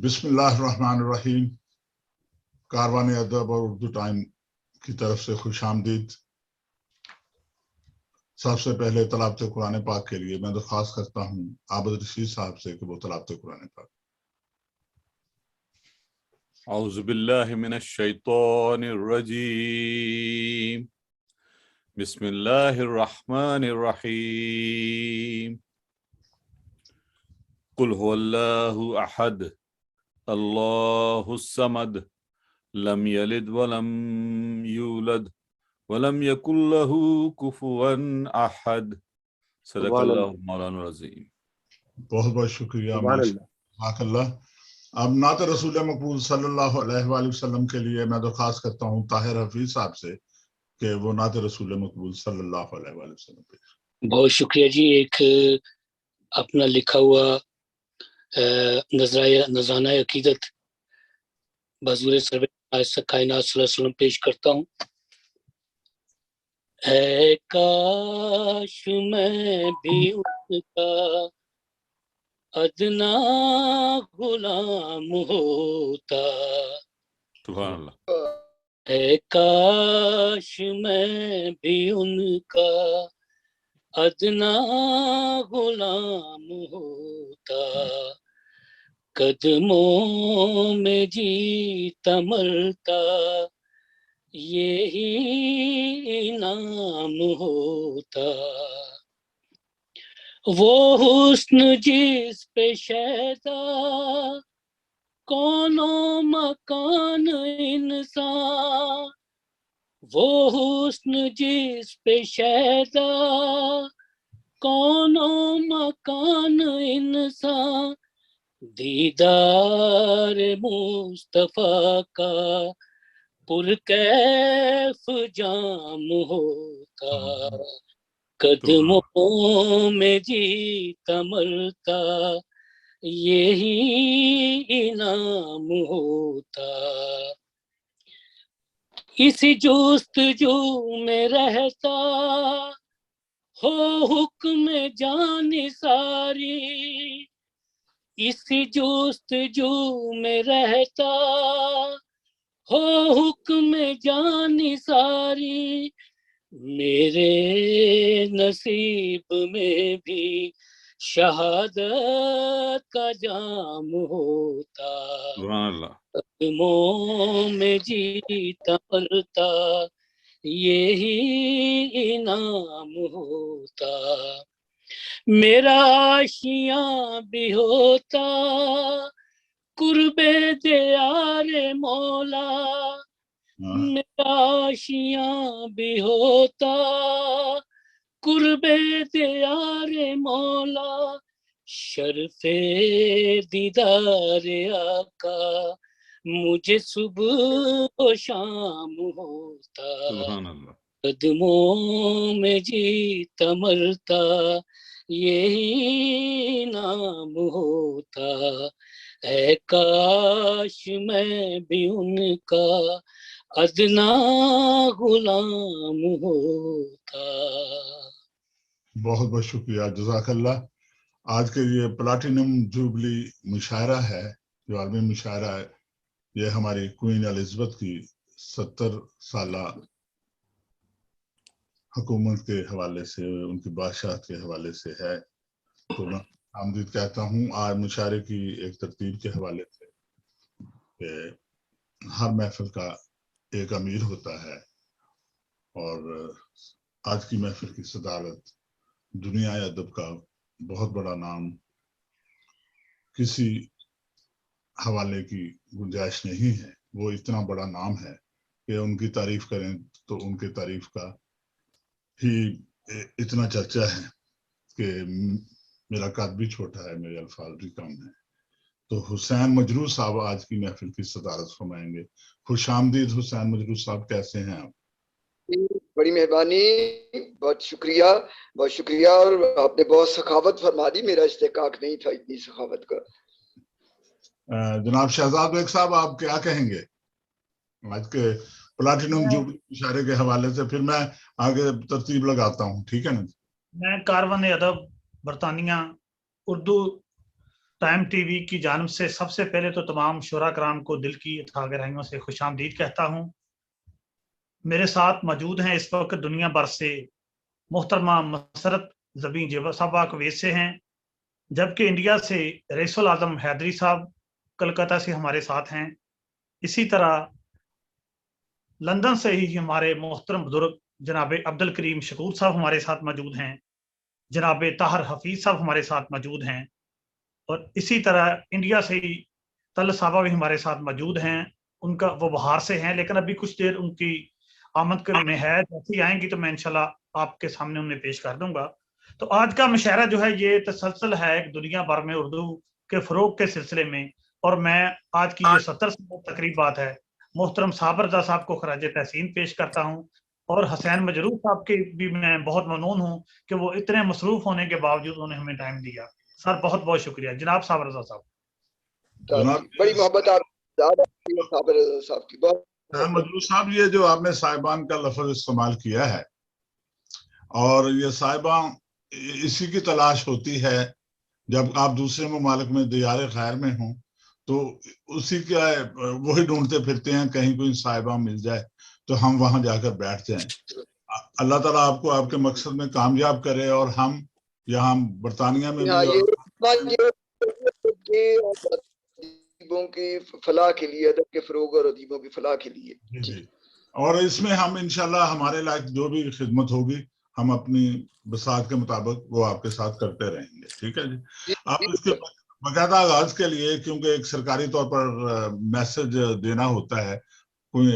بسم اللہ الرحمن الرحیم. کاروان ادب اور اردو ٹائم کی طرف سے خوش آمدید. سب سے پہلے تلاوت قرآن پاک کے لیے میں درخواست کرتا ہوں عابد رشید صاحب سے کہ وہ تلاوت قرآن پاک. اعوذ باللہ من الشیطان الرجیم. بسم اللہ الرحمن الرحیم. قل هو اللہ احد اللہ الصمد لم یلد ولم یولد ولم یکن له کفوا احد. صدق اللہ مولانا العظیم. بہت بہت شکریہ. جزاک اللہ. اب نعت رسول مقبول صلی اللہ علیہ وآلہ وسلم کے لیے میں درخواست کرتا ہوں طاہر حفیظ صاحب سے کہ وہ نعت رسول مقبول صلی اللہ علیہ وآلہ وسلم پہ. بہت شکریہ جی. ایک اپنا لکھا ہوا نذرانہ عقیدت بحضور سرور کائنات صلی اللہ علیہ وسلم پیش کرتا ہوں. اے کاش میں بھی ان کا ادنا غلام ہوتا. سبحان اللہ. اے کاش میں بھی ان کا ادنا غلام ہوتا. قدموں میں جیتا مرتا یہی انعام ہوتا. وہ حسن جس پہ شیدا کون و مکان انسان. وہ حسن جس پہ شیدا کون و مکان انسان. دیدار مصطفیٰ کا پرکیف جام ہوتا. قدموں میں جیتا مرتا یہی انعام ہوتا. اسی جستجو میں رہتا ہو حکم جان ساری. اسی جستجو میں رہتا ہو حکم جان ساری. میرے نصیب میں بھی شہادت کا جام ہوتا. سبحان اللہ. قدموں میں جیتا مرتا یہی انعام ہوتا. میرا آشیاں بھی ہوتا قرب دیار مولا. میرا آشیاں بھی ہوتا قرب دیار مولا. شرف دیدار آقا مجھے صبح و شام ہوتا. سبحان اللہ. قدموں میں جیتا مرتا یہی نام ہوتا. اے کاش میں بھی ان کا ادنا غلام ہوتا. بہت بہت شکریہ. جزاک اللہ. آج کے یہ پلاٹینم جوبلی مشاعرہ ہے جو عالمی مشاعرہ ہے. یہ ہماری کوئین الزبتھ کی 70 سالہ حکومت کے حوالے سے ان کی بادشاہت کے حوالے سے ہے. تو میں آمدید کہتا ہوں آج مشاعرے کی ایک ترتیب کے حوالے سے کہ ہر محفل کا ایک امیر ہوتا ہے اور آج کی محفل کی صدارت دنیا ادب کا بہت بڑا نام کسی حوالے کی گنجائش نہیں ہے. وہ اتنا بڑا نام ہے کہ ان کی تعریف کریں تو ان کی تعریف کا ہی اتنا چرچا ہے کہ میرا قد بھی چھوٹا ہے, میرے الفاظ بھی کم ہیں. تو حسین مجروح صاحب آج کی محفل کی صدارت فرمائیں گے. خوش آمدید حسین مجروح صاحب, کیسے ہیں آپ؟ بڑی مہربانی, بہت شکریہ بہت شکریہ. اور آپ نے بہت سخاوت فرما دی, میرا استحقاق نہیں تھا اتنی سخاوت کا. جناب شہزاد بیگ صاحب, آپ کیا کہیں گے آج کے پلاٹینم جوبلی مشاعرے کے حوالے سے؟ پھر میں آگے ترتیب لگاتا ہوں, ٹھیک ہے نا؟ میں کاروان ادب برطانیہ اردو टाइम टीवी की जानिब से सबसे पहले तो तमाम शुरा कराम को दिल की तहा गहराइयों से खुशामदीद कहता हूँ। मेरे साथ मौजूद हैं इस वक्त दुनिया भर से मोहतरमा मसरत ज़बी साहबा कुवैत से हैं, जबकि इंडिया से रईसुल आज़म हैदरी साहब कलकत्ता से हमारे साथ हैं। इसी तरह लंदन से ही हमारे मोहतरम बुजुर्ग जनाब अब्दुल करीम शकूर साहब हमारे साथ मौजूद हैं, जनाब ताहर हफीज साहब हमारे साथ मौजूद हैं, और इसी तरह इंडिया से ही तल साहबा भी हमारे साथ मौजूद हैं। उनका वो बाहर से हैं, लेकिन अभी कुछ देर उनकी आमद में है, जैसे ही आएंगी तो मैं इंशाल्लाह आपके सामने उन्हें पेश कर दूंगा। तो आज का मुशायरा जो है ये तसलसल है एक दुनिया भर में उर्दू के फरोग के सिलसिले में, और मैं आज की जो 70 तकरीब बात है मोहतरम साबर रज़ा साहब को खराज तहसीन पेश करता हूँ, और हसैन मजरूर साहब के भी मैं बहुत ममनून हूँ कि वो इतने मसरूफ होने के बावजूद उन्होंने हमें टाइम दिया। सर बहुत बहुत शुक्रिया जनाब साबर रज़ा साहब। बड़ी मोहब्बत आप साबर रज़ा साहब की। बहुत मजरूर साहब, ये जो आपने साहिबान का लफ्ज इस्तेमाल किया है, और ये साहिबा इसी की तलाश होती है जब आप दूसरे ममालिक में दियार खैर में हों, तो उसी का वही ढूंढते फिरते हैं कहीं कोई साहिबा मिल जाए तो हम वहां जाकर बैठ जाएं। अल्लाह ताला आपको आपके मकसद में कामयाब करे, और हम यहाँ बरतानिया में अदीबों की फलाह के लिए, अदब के फरोग और अदीबों की फलाह के लिए जी। और इसमें हम इंशाल्लाह हमारे लायक जो भी खिदमत होगी हम अपनी बसात के मुताबिक वो आपके साथ करते रहेंगे। ठीक है जी। आप इसके बाकायदा आगाज के लिए, क्योंकि एक सरकारी तौर पर मैसेज देना होता है कोई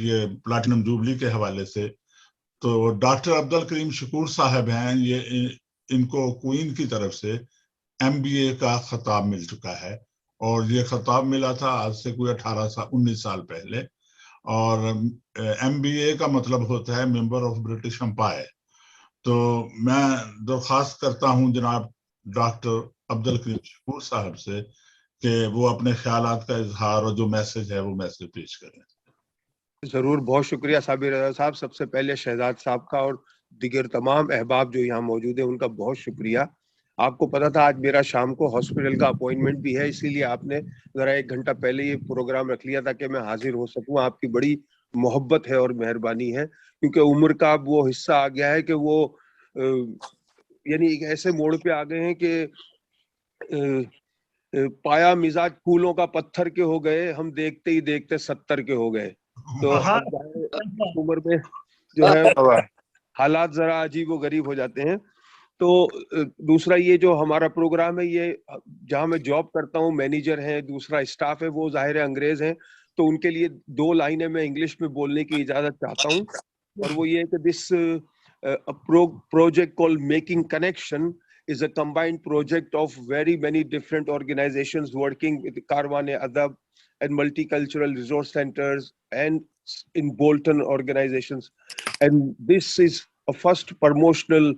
ये प्लैटिनम जुबली के हवाले से, तो डॉक्टर अब्दुल करीम शकूर साहब हैं, ये इनको क्वीन की तरफ से MBA का खिताब मिल चुका है, और ये खिताब मिला था आज से कोई 19 साल पहले। और MBA का मतलब होता है मेंबर ऑफ ब्रिटिश एम्पायर। तो मैं दरख्वास्त करता हूं जनाब डॉक्टर अब्दुल करीम शकूर साहब से कि वो अपने ख्यालात का इजहार और जो मैसेज है वो मैसेज पेश करें। जरूर, बहुत शुक्रिया साबिर रज़ा साहब। सबसे पहले शहजाद साहब का और दिगर तमाम अहबाब जो यहाँ मौजूद है उनका बहुत शुक्रिया। आपको पता था आज मेरा शाम को हॉस्पिटल का अपॉइंटमेंट भी है, इसीलिए आपने जरा 1 घंटा पहले ये प्रोग्राम रख लिया था कि मैं हाजिर हो सकूं। आपकी बड़ी मोहब्बत है और मेहरबानी है, क्योंकि उम्र का अब वो हिस्सा आ गया है कि वो यानी एक ऐसे मोड़ पे आ गए हैं कि पाया मिजाज फूलों का पत्थर के हो गए, हम देखते ही देखते 70 के हो गए। तो उम्र में जो है हालात जरा अजीब व गरीब हो जाते हैं। तो दूसरा ये जो हमारा प्रोग्राम है, ये जहाँ मैं जॉब करता हूँ मैनेजर हैं, दूसरा स्टाफ है, वो जाहिर है अंग्रेज हैं, तो उनके लिए 2 लाइनें मैं इंग्लिश में बोलने की इजाजत चाहता हूँ, और वो ये है कि this project called Making Connection is a combined project of very many different organizations working with Karwan-e-Adab and multicultural resource centers and in Bolton organizations. And this is a first promotional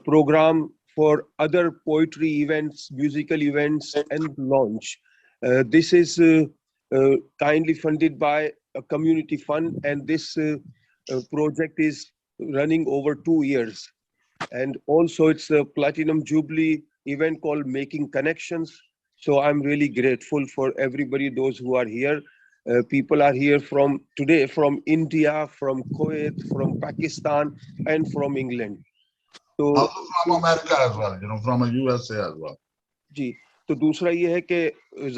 program for other poetry events, musical events, and launch. This is kindly funded by a community fund, and this project is running over 2 years. And also it's a Platinum Jubilee event called Making Connections. So I'm really grateful for everybody, those who are here. People are here from today, from India, from Kuwait, from Pakistan, and from England. So from America as well, you know, from USA as well. जी, तो दूसरा ये है कि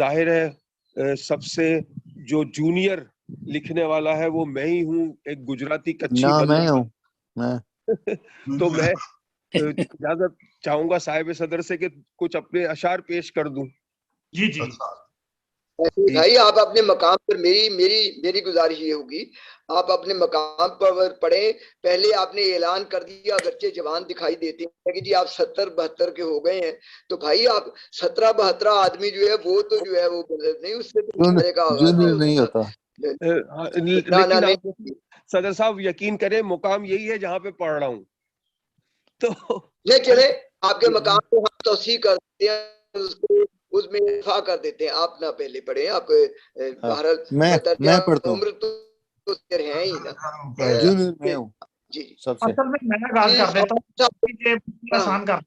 जाहिर है सबसे जो junior लिखने वाला है वो मैं ही हूँ, एक गुजराती कच्ची मैं हूँ मैं तो मैं इजाजत चाहूंगा साहिब सदर से कि कुछ अपने अशार पेश कर दूं। जी जी भाई, आप अपने मकाम पर, मेरी गुजारिश ये होगी, आप अपने मकाम पर पढ़ें। पहले आपने ऐलान कर दिया, अगरचे जवान दिखाई देते हैं कि जी आप 70-72 के हो गए हैं, तो भाई आप 17-72 आदमी जो है वो तो जो है वो नहीं, उससे तो नहीं होता। लेकिन सदर साहब यकीन करें मुकाम यही है जहाँ पे पढ़ रहा हूँ, तो नहीं चले आपके मकाम को हम तौसीह कर देते हैं, उसको उसमें इफ़ा कर देते हैं। आप ना पहले पढ़े, आप मैं पढ़ता हूँ, उम्र तो है ही ना जूनियर मैं हूँ जी। असल में मैं आगाज कर देता हूँ, आसान कर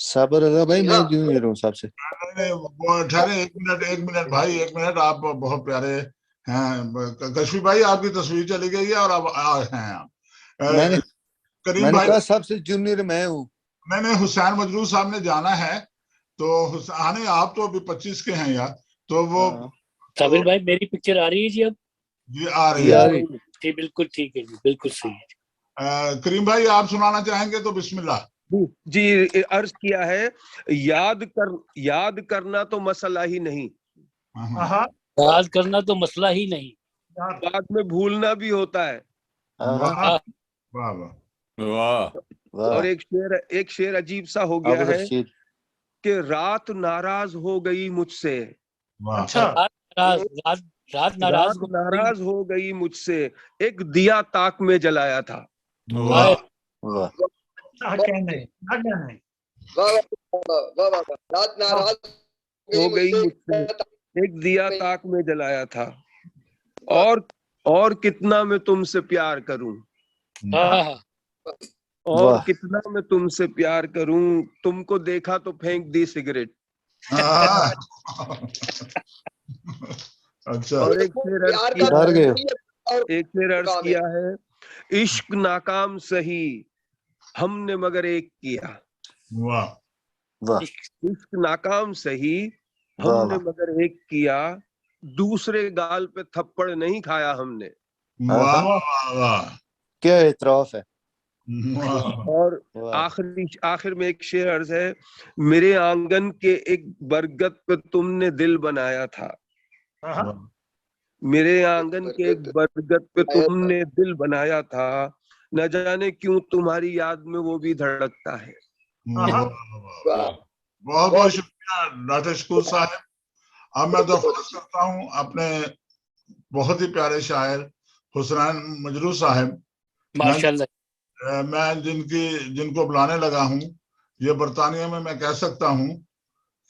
साबर रजा भाई मैं हाँ। जूनियर हूँ सबसे। नहीं, वो ठहरे, एक मिनट भाई, एक मिनट। आप बहुत प्यारे हैं कश्मी भाई, आपकी तस्वीर चली गई है और अब हैं आप। करीम मैंने भाई, कहा सबसे जूनियर मैं हूँ। मैंने हुसैन मजरूर साहब ने जाना है, तो आने आप तो अभी 25 के हैं यार, तो वो साबिर भाई मेरी पिक्चर आ रही है जी अब? जी आ रही है जी बिल्कुल ठीक है जी, बिल्कुल सही है। करीम भाई, आप सुनाना चाहेंगे तो बिस्मिल्लाह। जी अर्ज किया है, याद करना तो मसला ही नहीं, याद करना तो मसला ही नहीं, बाद में भूलना भी होता है। वाह वाह वाह और एक शेर अजीब सा हो गया है कि रात नाराज हो गई मुझसे। अच्छा, रात नाराज हो गई मुझसे, एक दिया ताक में जलाया था। वाह वाह रात नाराज हो गई मुझसे, एक दिया ताक में जलाया था, और कितना मैं तुमसे प्यार करूं, और कितना मैं तुमसे प्यार करूं, तुमको देखा तो फेंक दी सिगरेट। अच्छा, और एक शेर अर्ज किया है, इश्क नाकाम सही हमने मगर एक किया। वाह वाह इश्क नाकाम सही हमने मगर एक किया, दूसरे गाल पे थप्पड़ नहीं खाया हमने। वाह वाह, क्या एतराफ है। और आखिर में एक शेर अर्ज है, मेरे आंगन के एक बरगद पे तुमने दिल बनाया था, मेरे आंगन के एक बरगद पे तुमने दिल बनाया था, न जाने क्यों तुम्हारी याद में वो भी धड़कता है। बहुत बहुत शुक्रिया डॉक्टर शकूर साहब। अब मैं दरख्वास्त करता हूँ अपने बहुत ही प्यारे शायर हुसैन मजरूर साहब, मैं जिनको बुलाने लगा हूँ, ये बरतानिया में मैं कह सकता हूँ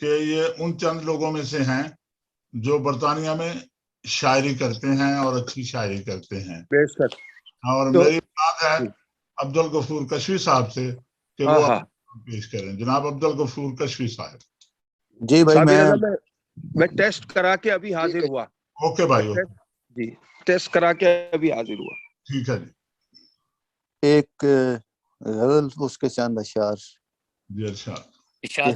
कि ये उन चंद लोगों में से हैं जो बरतानिया में शायरी करते हैं और अच्छी शायरी करते हैं। बेशक। और मेरी बात है अब्दुल गफूर कशवी साहब से कि वो पेश करें। जनाब अब्दुल गफूर कशवी साहब। जी भाई, मैं टेस्ट करा के अभी हाजिर हुआ। ओके भाई, जी टेस्ट करा के अभी हाजिर हुआ। ठीक है जी। एक गजल, उसके चंद अशआर जी। अच्छा, कि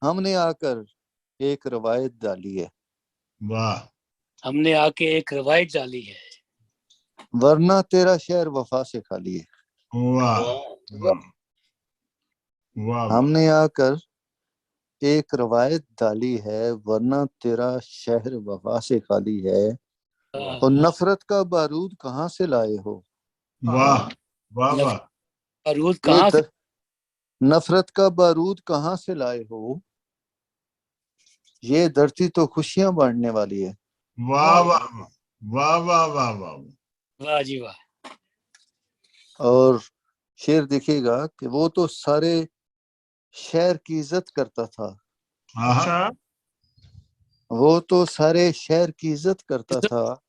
हमने आकर एक रवायत डाली है। वाह, हमने आके एक रवायत डाली है, वरना तेरा शहर वफा से खाली है। वाह वाह, हमने आकर एक रवायत डाली है, वरना तेरा शहर वफा से खाली है, और नफरत का बारूद कहाँ से लाए हो। वाह वाह वाह, बारूद कहाँ से, नफरत का बारूद कहाँ से लाए हो, ये धरती तो खुशियां बांटने वाली है। वाह वाह वाह वाह वाह वाह, वाह जी वाह। और शेर देखिएगा कि वो तो सारे शहर की इज्जत करता था। अच्छा, वो तो सारे शहर की इज्जत करता था,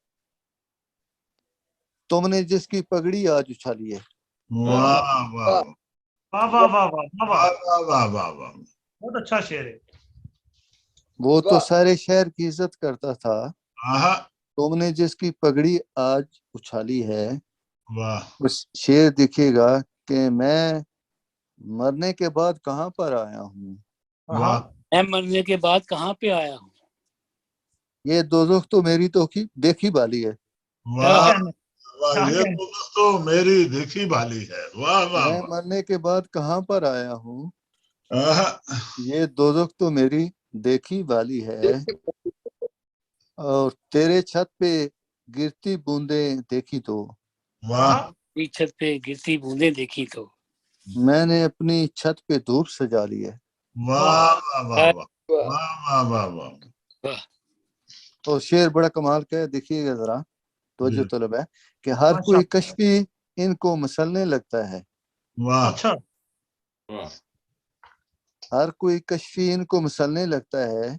तुमने जिसकी पगड़ी आज उछाली है। वाह वाह वाह वाह वाह वाह वाह वाह वाह वाह, बहुत अच्छा शेर है। वो तो सारे शहर की इज्जत करता था, हाँ, तुमने जिसकी पगड़ी आज उछाली है। वाह, उस शेर दिखेगा कि मैं मरने के बाद कहाँ पर आया हूँ। वाह, मैं मरने के बाद कहाँ पे आया हूँ, ये दोज़ख तो मेरी तो देखी बाली है। वाह वाह, ये तो मेरी देखी भाली है। वाह वाह, मैं मरने के बाद कहाँ पर आया हूँ, वाह, ये दोज़ख तो मेरी देखी वाली है, और तेरे छत पे गिरती बूंदें देखी तो, वाह, छत पे गिरती बूंदें देखी तो, मैंने अपनी छत पे धूप सजा ली है। वाह वाह वाह वाह वाह वाह, और शेर बड़ा कमाल का है, देखिएगा जरा, तवज्जो तलब है कि हर कोई कश्फी इनको मसलने लगता है। वाह, अच्छा, हर कोई कश्फी इनको मसलने लगता है,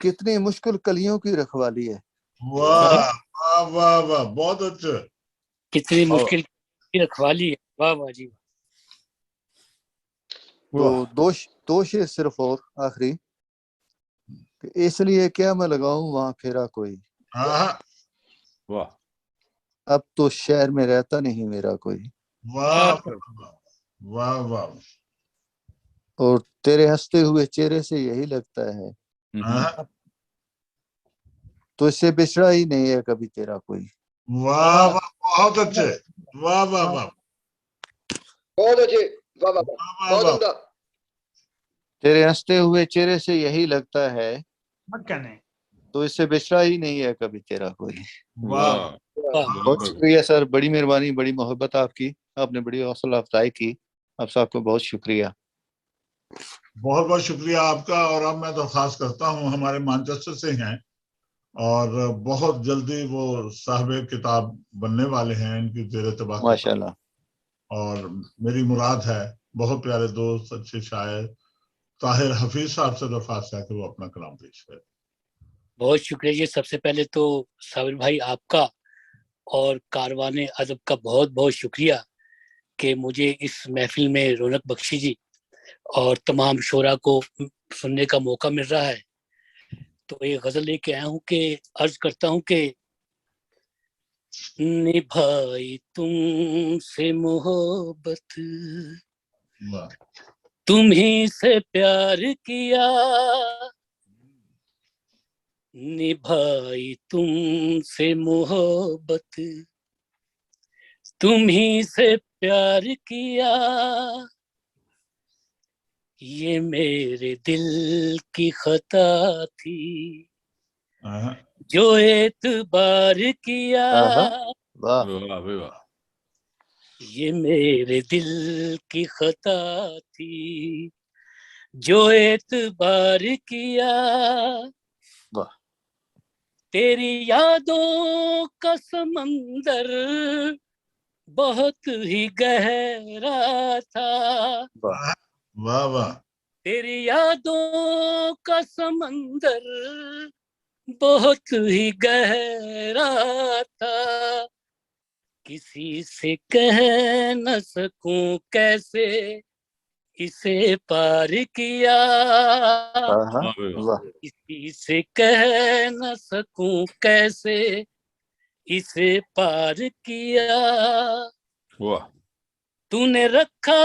कितनी मुश्किल कलियों की रखवाली है। वाह वाह वाह वाह, बहुत अच्छा, कितनी मुश्किल की रखवाली है। वाह वाह जी। تو دو شعر صرف اور آخری کہ اس لیے کیا میں لگاؤں وہاں پھیرا کوئی، واہ اب تو شہر میں رہتا نہیں میرا کوئی، واہ واہ واہ، اور تیرے ہنستے ہوئے چہرے سے یہی لگتا ہے تو اس سے بچھڑا ہی نہیں ہے کبھی تیرا کوئی۔ واہ واہ، بہت اچھے، واہ واہ واہ بہت اچھے، واہ واہ، واہ بہت واہ، عمدہ۔ تیرے ہنستے ہوئے چہرے سے یہی لگتا ہے مت کہنے تو اس سے بچھڑا ہی نہیں ہے کبھی تیرا کوئی۔ واہ بہت شکریہ سر، بڑی مہربانی، بڑی محبت آپ کی، آپ نے بڑی حوصلہ افزائی کی، آپ صاحب کو بہت شکریہ۔ بہت بہت شکریہ آپ کا۔ اور اب میں درخواست کرتا ہوں، ہمارے مانچسٹر سے ہیں اور بہت جلدی وہ صاحب کتاب بننے والے ہیں، ان کی زیر طبع ماشاء اللہ۔ اور میری مراد ہے بہت پیارے دوست اچھے شاعر طاہر حفیظ صاحب سے درخواست ہے کہ وہ اپنا کلام پیش کریں۔ بہت شکریہ جی۔ سب سے پہلے تو صابر بھائی آپ کا اور کاروان ادب کا بہت بہت شکریہ کہ مجھے اس محفل میں رونق بخشی جی اور تمام شعراء کو سننے کا موقع مل رہا ہے۔ تو ایک غزل لے کے آیا ہوں کہ عرض کرتا ہوں کہ نبھائی تم سے محبت، واہ تمہیں سے پیار کیا، نبھائی تم سے محبت، تمہیں سے پیار کیا، یہ میرے دل کی خطا تھی جو اعتبار کیا، واہ واہ واہ، یہ میرے دل کی خطا تھی جو اعتبار کیا، واہ تیری یادوں کا سمندر بہت ہی گہرا تھا، واہ واہ واہ، تیری یادوں کا سمندر بہت ہی گہرا تھا، کسی سے کہہ نہ سکوں کیسے اسے پار کیا، واہ کسی سے کہہ نہ سکوں کیسے اسے پار کیا، واہ تو نے رکھا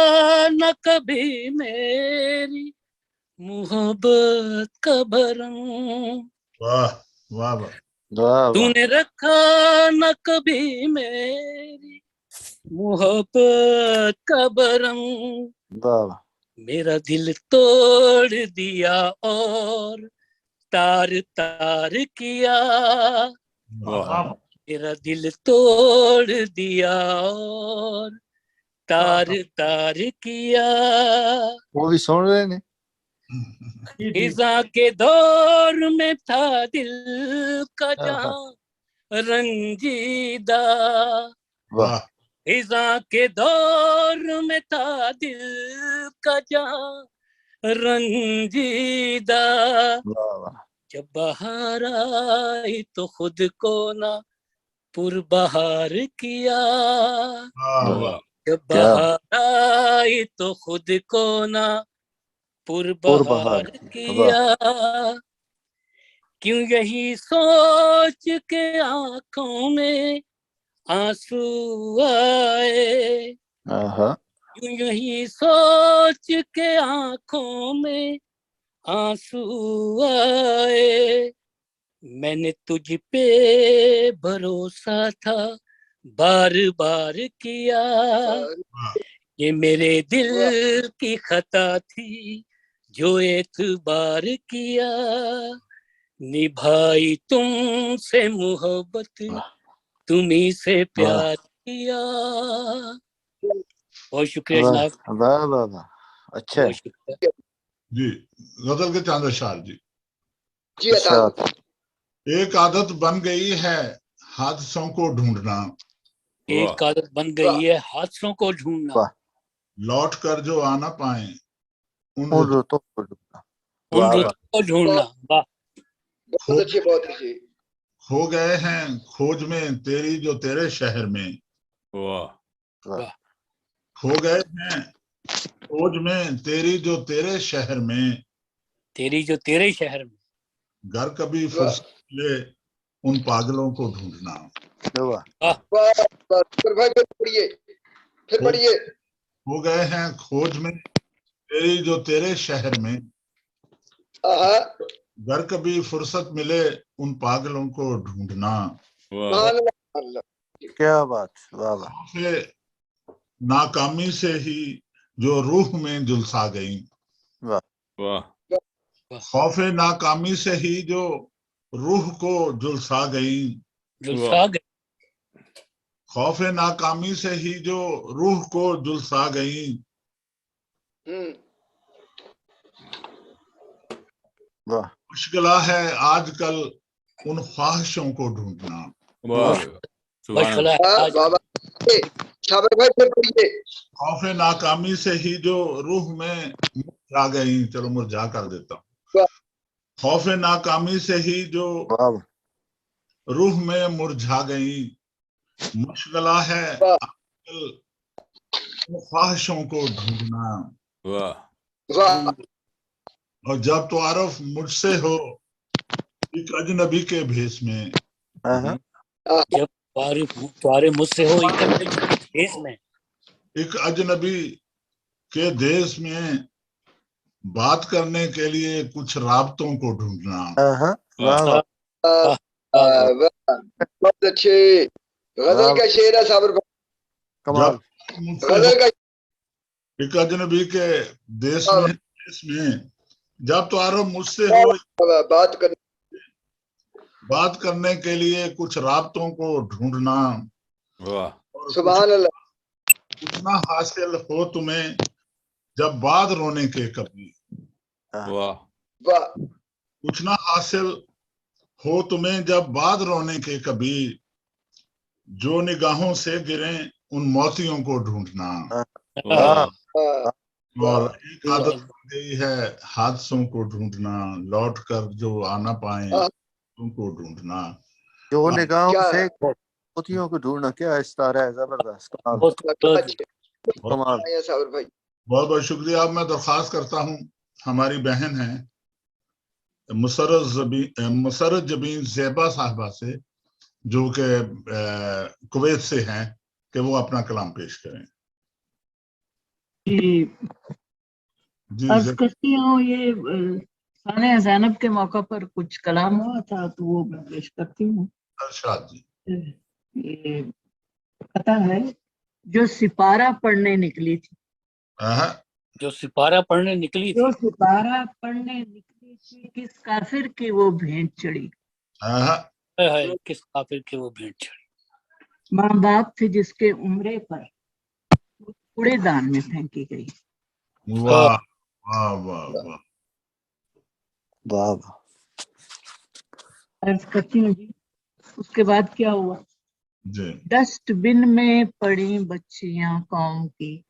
نہ کبھی میری محبت کا بھرم، واہ واہ واہ، تو نے رکھا نہ کبھی میری محبت کا بھرم، واہ میرا دل توڑ دیا اور تار تار کیا، واہ میرا دل توڑ دیا اور تار تار کیا، وہ بھی سن رہے نے؟ خزاں کے دور میں تھا دل کا جہاں رنجیدہ، واہ خزاں کے دور میں تھا دل کا جہاں رنجیدہ، واہ جب بہار آئی تو خود کو نہ پربہار کیا، واہ واہ، جب کیا بہار آئی تو خود کو نہ پربہار کیا، کیوں یہی سوچ کے آنکھوں میں آنسو آئے، کیوں یہی سوچ کے آنکھوں میں آنسو آئے، میں نے تجھ پہ بھروسہ تھا بار بار کیا، یہ میرے دل کی خطا تھی جو اعتبار کیا، نبھائی تم سے محبت، تمہیں سے پیار کیا۔ بہت شکریہ جناب، واہ واہ واہ، اچھا بہت شکریہ۔ جی غزل کے چاند اشار جی۔ جی عطا، ایک عادت بن گئی ہے حادثوں کو ڈھونڈنا، ایک عادت بن گئی ہے حادثوں کو ڈھونڈنا، لوٹ کر جو آنا پائیں ان ان رتوں رتوں کو ڈھونڈنا، ان رتوں کو ڈھونڈنا، واہ بہت اچھے، بہت اچھے۔ کھو گئے ہیں کھوج میں تیری جو تیرے شہر میں، واہ واہ، کھو گئے ہیں खोज में तेरी जो तेरे शहर में, तेरी जो तेरे शहर में, घर कभी फुर्सत मिले उन पागलों को ढूंढना। वाह वाह भाई फिर पढ़िए। हो गए हैं खोज में तेरी जो तेरे शहर में, घर कभी फुर्सत मिले उन पागलों को ढूंढना। क्या बात, वाह वाह। नाकामी से ही जो रूह में झुलसा गई, वाह वाह खौफे नाकामी से ही जो रूह को झुलसा गई, जुल्फा गई, खौफे नाकामी से ही जो रूह को झुलसा गई। वाह। मुश्किल है आजकल उन ख्वाहिशों को ढूंढना। वाह मुश्किल है आज खौफे नाकामी से ही जो रूह में मुरझा गई, चलो मुरझा कर देता हूँ। खौफे नाकामी से ही जो वाह रूह में मुरझा गई, मुश्किल है आजकल उन ख्वाहिशों को ढूंढना। वाह और जब तो आरफ मुझसे हो एक अजनबी के भेष में, जब तुम्हारे मुझसे हो एक अजनबी के भेष में, एक अजनबी के देश में बात करने के लिए कुछ राबतों को ढूंढना। वाह वाह। बहुत अच्छे। गजल का शेर है साबिर भाई, कमाल। गजल का एक अजनबी के देश में जब तो आरफ मुझसे हो बात करने के लिए कुछ राबतों को ढूंढना। सुभान अल्लाह। उतना हासिल हो तुम्हें जब बाद रोने के कभी, उतना हासिल हो तुम्हें जब बाद रोने के कभी, जो निगाहों से गिरे उन मोतियों को ढूंढना। और एक आदत बन गई है हादसों को ढूंढना, लौट कर जो आना पाए उनको ढूंढना। जो निगाहों से मोतियों को ढूंढना, क्या इस्तारा है, जबरदस्त, कमाल। बहुत बहुत शुक्रिया। अब मैं दरख्वास्त करता हूँ, हमारी बहन है मुसरत जबीन ज़ेबा साहबा से, जो कि कुवैत से हैं, कि वो अपना कलाम पेश करें। अर्ज करती हूँ, ये साने ज़ैनब के मौका पर कुछ कलाम हुआ था तो वो मैं पेश करती हूँ। अरशाद जी। ये पता है, जो सिपारा पढ़ने निकली थी, जो सिपारा पढ़ने निकली थी, जो सिपारा पढ़ने निकली थी, किस काफिर की वो भेंट चढ़ी, किस काफिर की वो भेंट चढ़ी। माँ बाप थे जिसके उम्रे पर कूड़ेदान में फेंकी गई। वाह वाह वाह वाह वाह। अर्ज करती हूँ जी, उसके बाद क्या हुआ। जी। डस्टबिन में पड़ी बच्चियां कौम की,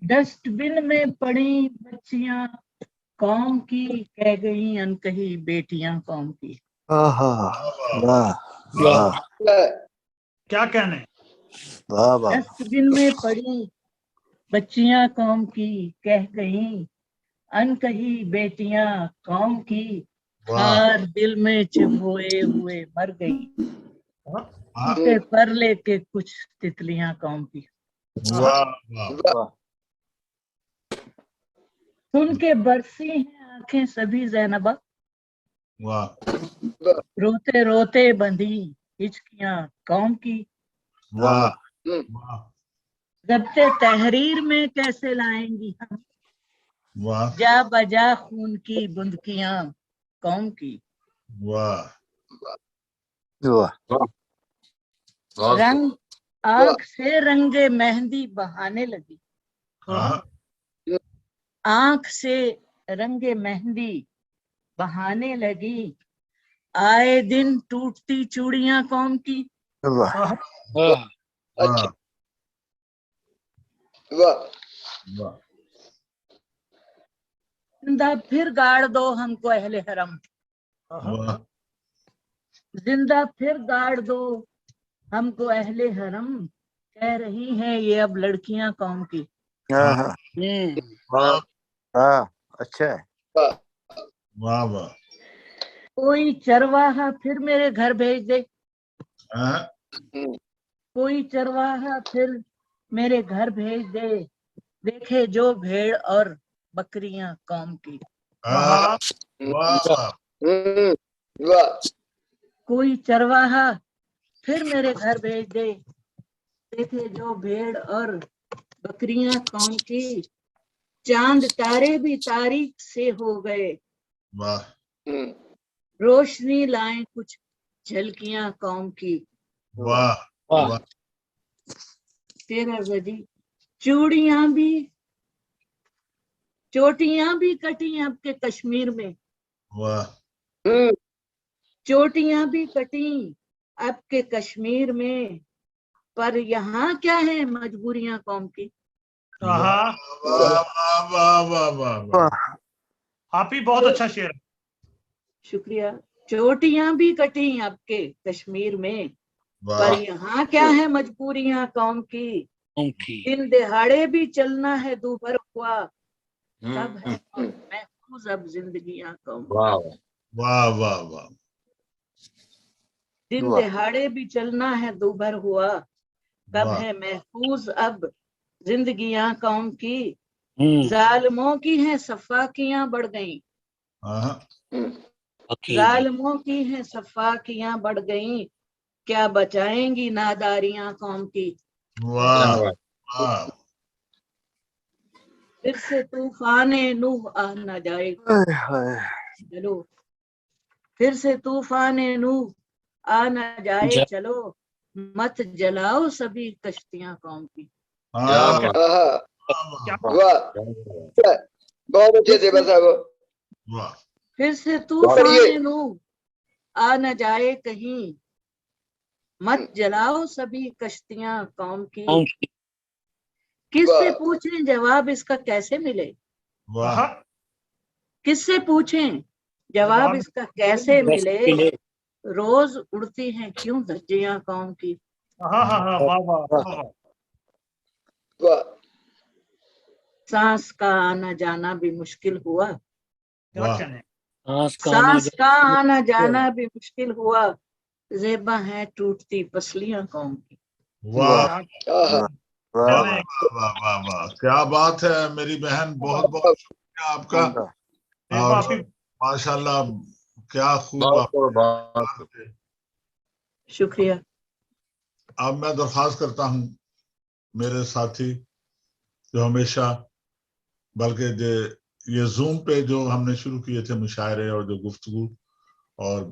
डस्टबिन में पड़ी बच्चियां कौम की, कह गई अनकही बेटियां कौम की। वाह वाह, क्या कहने। वाह वाह। डस्टबिन में पड़ी बच्चियां कौम की, कह गई अनकही बेटियां कौम की, खार दिल में चिबोए हुए मर गई, उनके पर लेके कुछ तितलियां कौम की। वाह वाह। सुन के बरसी हैं आंखें सभी ज़ैनबा, वाह। रोते रोते बंधी हिचकियां कौम की। वाह वाह। ज़ब्ते तहरीर में कैसे लाएंगी हम, वाह। जा बजा खून की बुंदकियां कौम की। वाह वाह। रंग आंख से रंगे मेहंदी बहाने लगी, आंख से रंगे मेहंदी बहाने लगी, आए दिन टूटती चूड़ियां कौम की। वाह अच्छा वाह। जिंदा फिर गाड़ दो हमको अहले हरम, जिंदा फिर गाड़ दो हमको अहले हरम, कह रही हैं ये अब लड़कियां कौम की। हाँ हाँ, अच्छा है। वाह वाह। कोई चरवाहा फिर मेरे घर भेज दे, हाँ, कोई चरवाहा फिर मेरे घर भेज दे, देखे जो भेड़ और बकरियां कौम की। हाँ, वाह वाह। वाह। कोई चरवाहा फिर मेरे घर भेज दे, देखे जो भेड़ और बकरियां कौम की। चांद तारे भी तारीख से हो गए, वाह रोशनी लाएं कुछ झलकियां कौम की। वाह वाह। 13 बजी चोटियां भी कटी अब के कश्मीर में, वाह चोटियां भी कटी अब के कश्मीर में, पर यहाँ क्या है मजबूरियां कौम की। वाह वाह वाह वाह वाह वाह। आप ही बहुत अच्छा शेर है। शुक्रिया। चोटियां भी कटी अब के कश्मीर में, वाह पर यहाँ क्या है मजबूरियां कौम की। दिन दिहाड़े भी चलना है दोपहर हुआ, कब है महफूज अब जिंदगियां कौम की। वाह वाह वाह। दिन दिहाड़े भी चलना है दोपहर हुआ, कब वाह। है महफूज अब जिंदगियां कौम की। जालिमों की हैं सफाकियां बढ़ गईं, हाँ, जालिमों की हैं सफाकियां बढ़ गईं, क्या बचाएंगी नादारियां कौम की। वाह वाह। फिर से तूफाने नूह आ न जाए, चलो फिर से तूफाने नूह आ न जाए, चलो मत जलाओ सभी कश्तियां कौम की। हाँ, वाह। बहुत अच्छे से बस वाह। फिर से तूफाने नूह आ न जाए कहीं, मत जलाओ सभी कश्तियां कौम की। किससे पूछें जवाब इसका कैसे मिले, वाह किससे पूछें जवाब इसका कैसे मिले। रोज उड़ती हैं क्यों धज्जियां कौम की। हाँ हाँ हाँ, वाह वाह वाह। वाह। सांस का आना जाना भी मुश्किल हुआ, क्या कहने। सांस का आना जाना भी मुश्किल हुआ, ज़ेबा है टूटती पसलियां कौम की। वाह आहा। वाह वाह वाह वाह। क्या बात है मेरी बहन, बहुत बहुत शुक्रिया आपका। और माशाल्लाह क्या खूब। शुक्रिया। अब मैं दरख्वास्त करता हूँ मेरे साथी जो हमेशा, बल्कि ये जूम पे जो हमने शुरू किए थे मुशायरे और जो गुफ्तगू और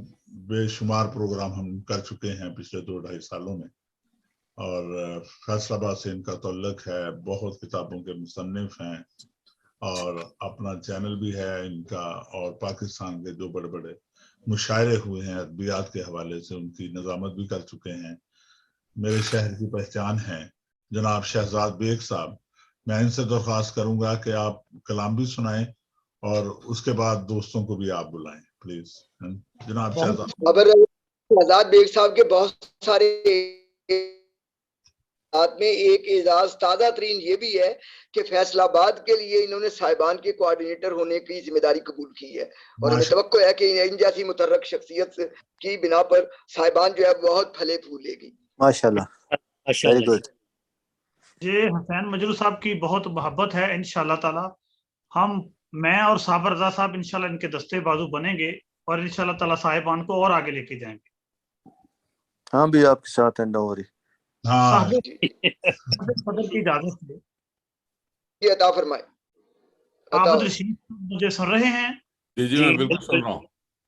बेशुमार प्रोग्राम हम कर चुके हैं पिछले 2-2.5 सालों में, और फैसलाबाद से इनका तल्लुक है, बहुत किताबों के मुसन्निफ हैं और अपना चैनल भी है इनका, और पाकिस्तान के जो बड़े बड़े मुशायरे हुए हैं अदबियात के हवाले से उनकी नज़ामत भी कर चुके हैं। मेरे शहर की पहचान है जनाब शहजाद बेग साहब। मैं इनसे दरख्वास्त करूंगा कि आप कलाम भी सुनाएं और उसके बाद दोस्तों को भी आप बुलाएं प्लीज। जनाब शहजाद बेग साहब के बहुत सारे में एक एजाज ताज़ा तरीन ये भी है कि फैसलाबाद के लिए इन्होंने साहिबान के कोऑर्डिनेटर होने की जिम्मेदारी कबूल की है, और हमें तवक्को है कि इन जैसी मुतर्रक शख्सियत की बिना पर साहिबान जो है बहुत फले फूलेगी। माशाल्लाह, वेरी गुड। ये हुसैन मजरू साहब की बहुत मोहब्बत है। इंशाल्लाह ताला मैं और साबर रजा साहब इंशाल्लाह इनके दस्ते बाजू बनेंगे और इंशाल्लाह ताला साहिबान को और आगे लेके जाएंगे। हाँ भी आपके साथ है, नो वरी। हाँ फजल की इजाजत से ये अता फरमाए। आबद रशीद मुझे सुन रहे हैं? जी जी मैं बिल्कुल सुन रहा हूँ।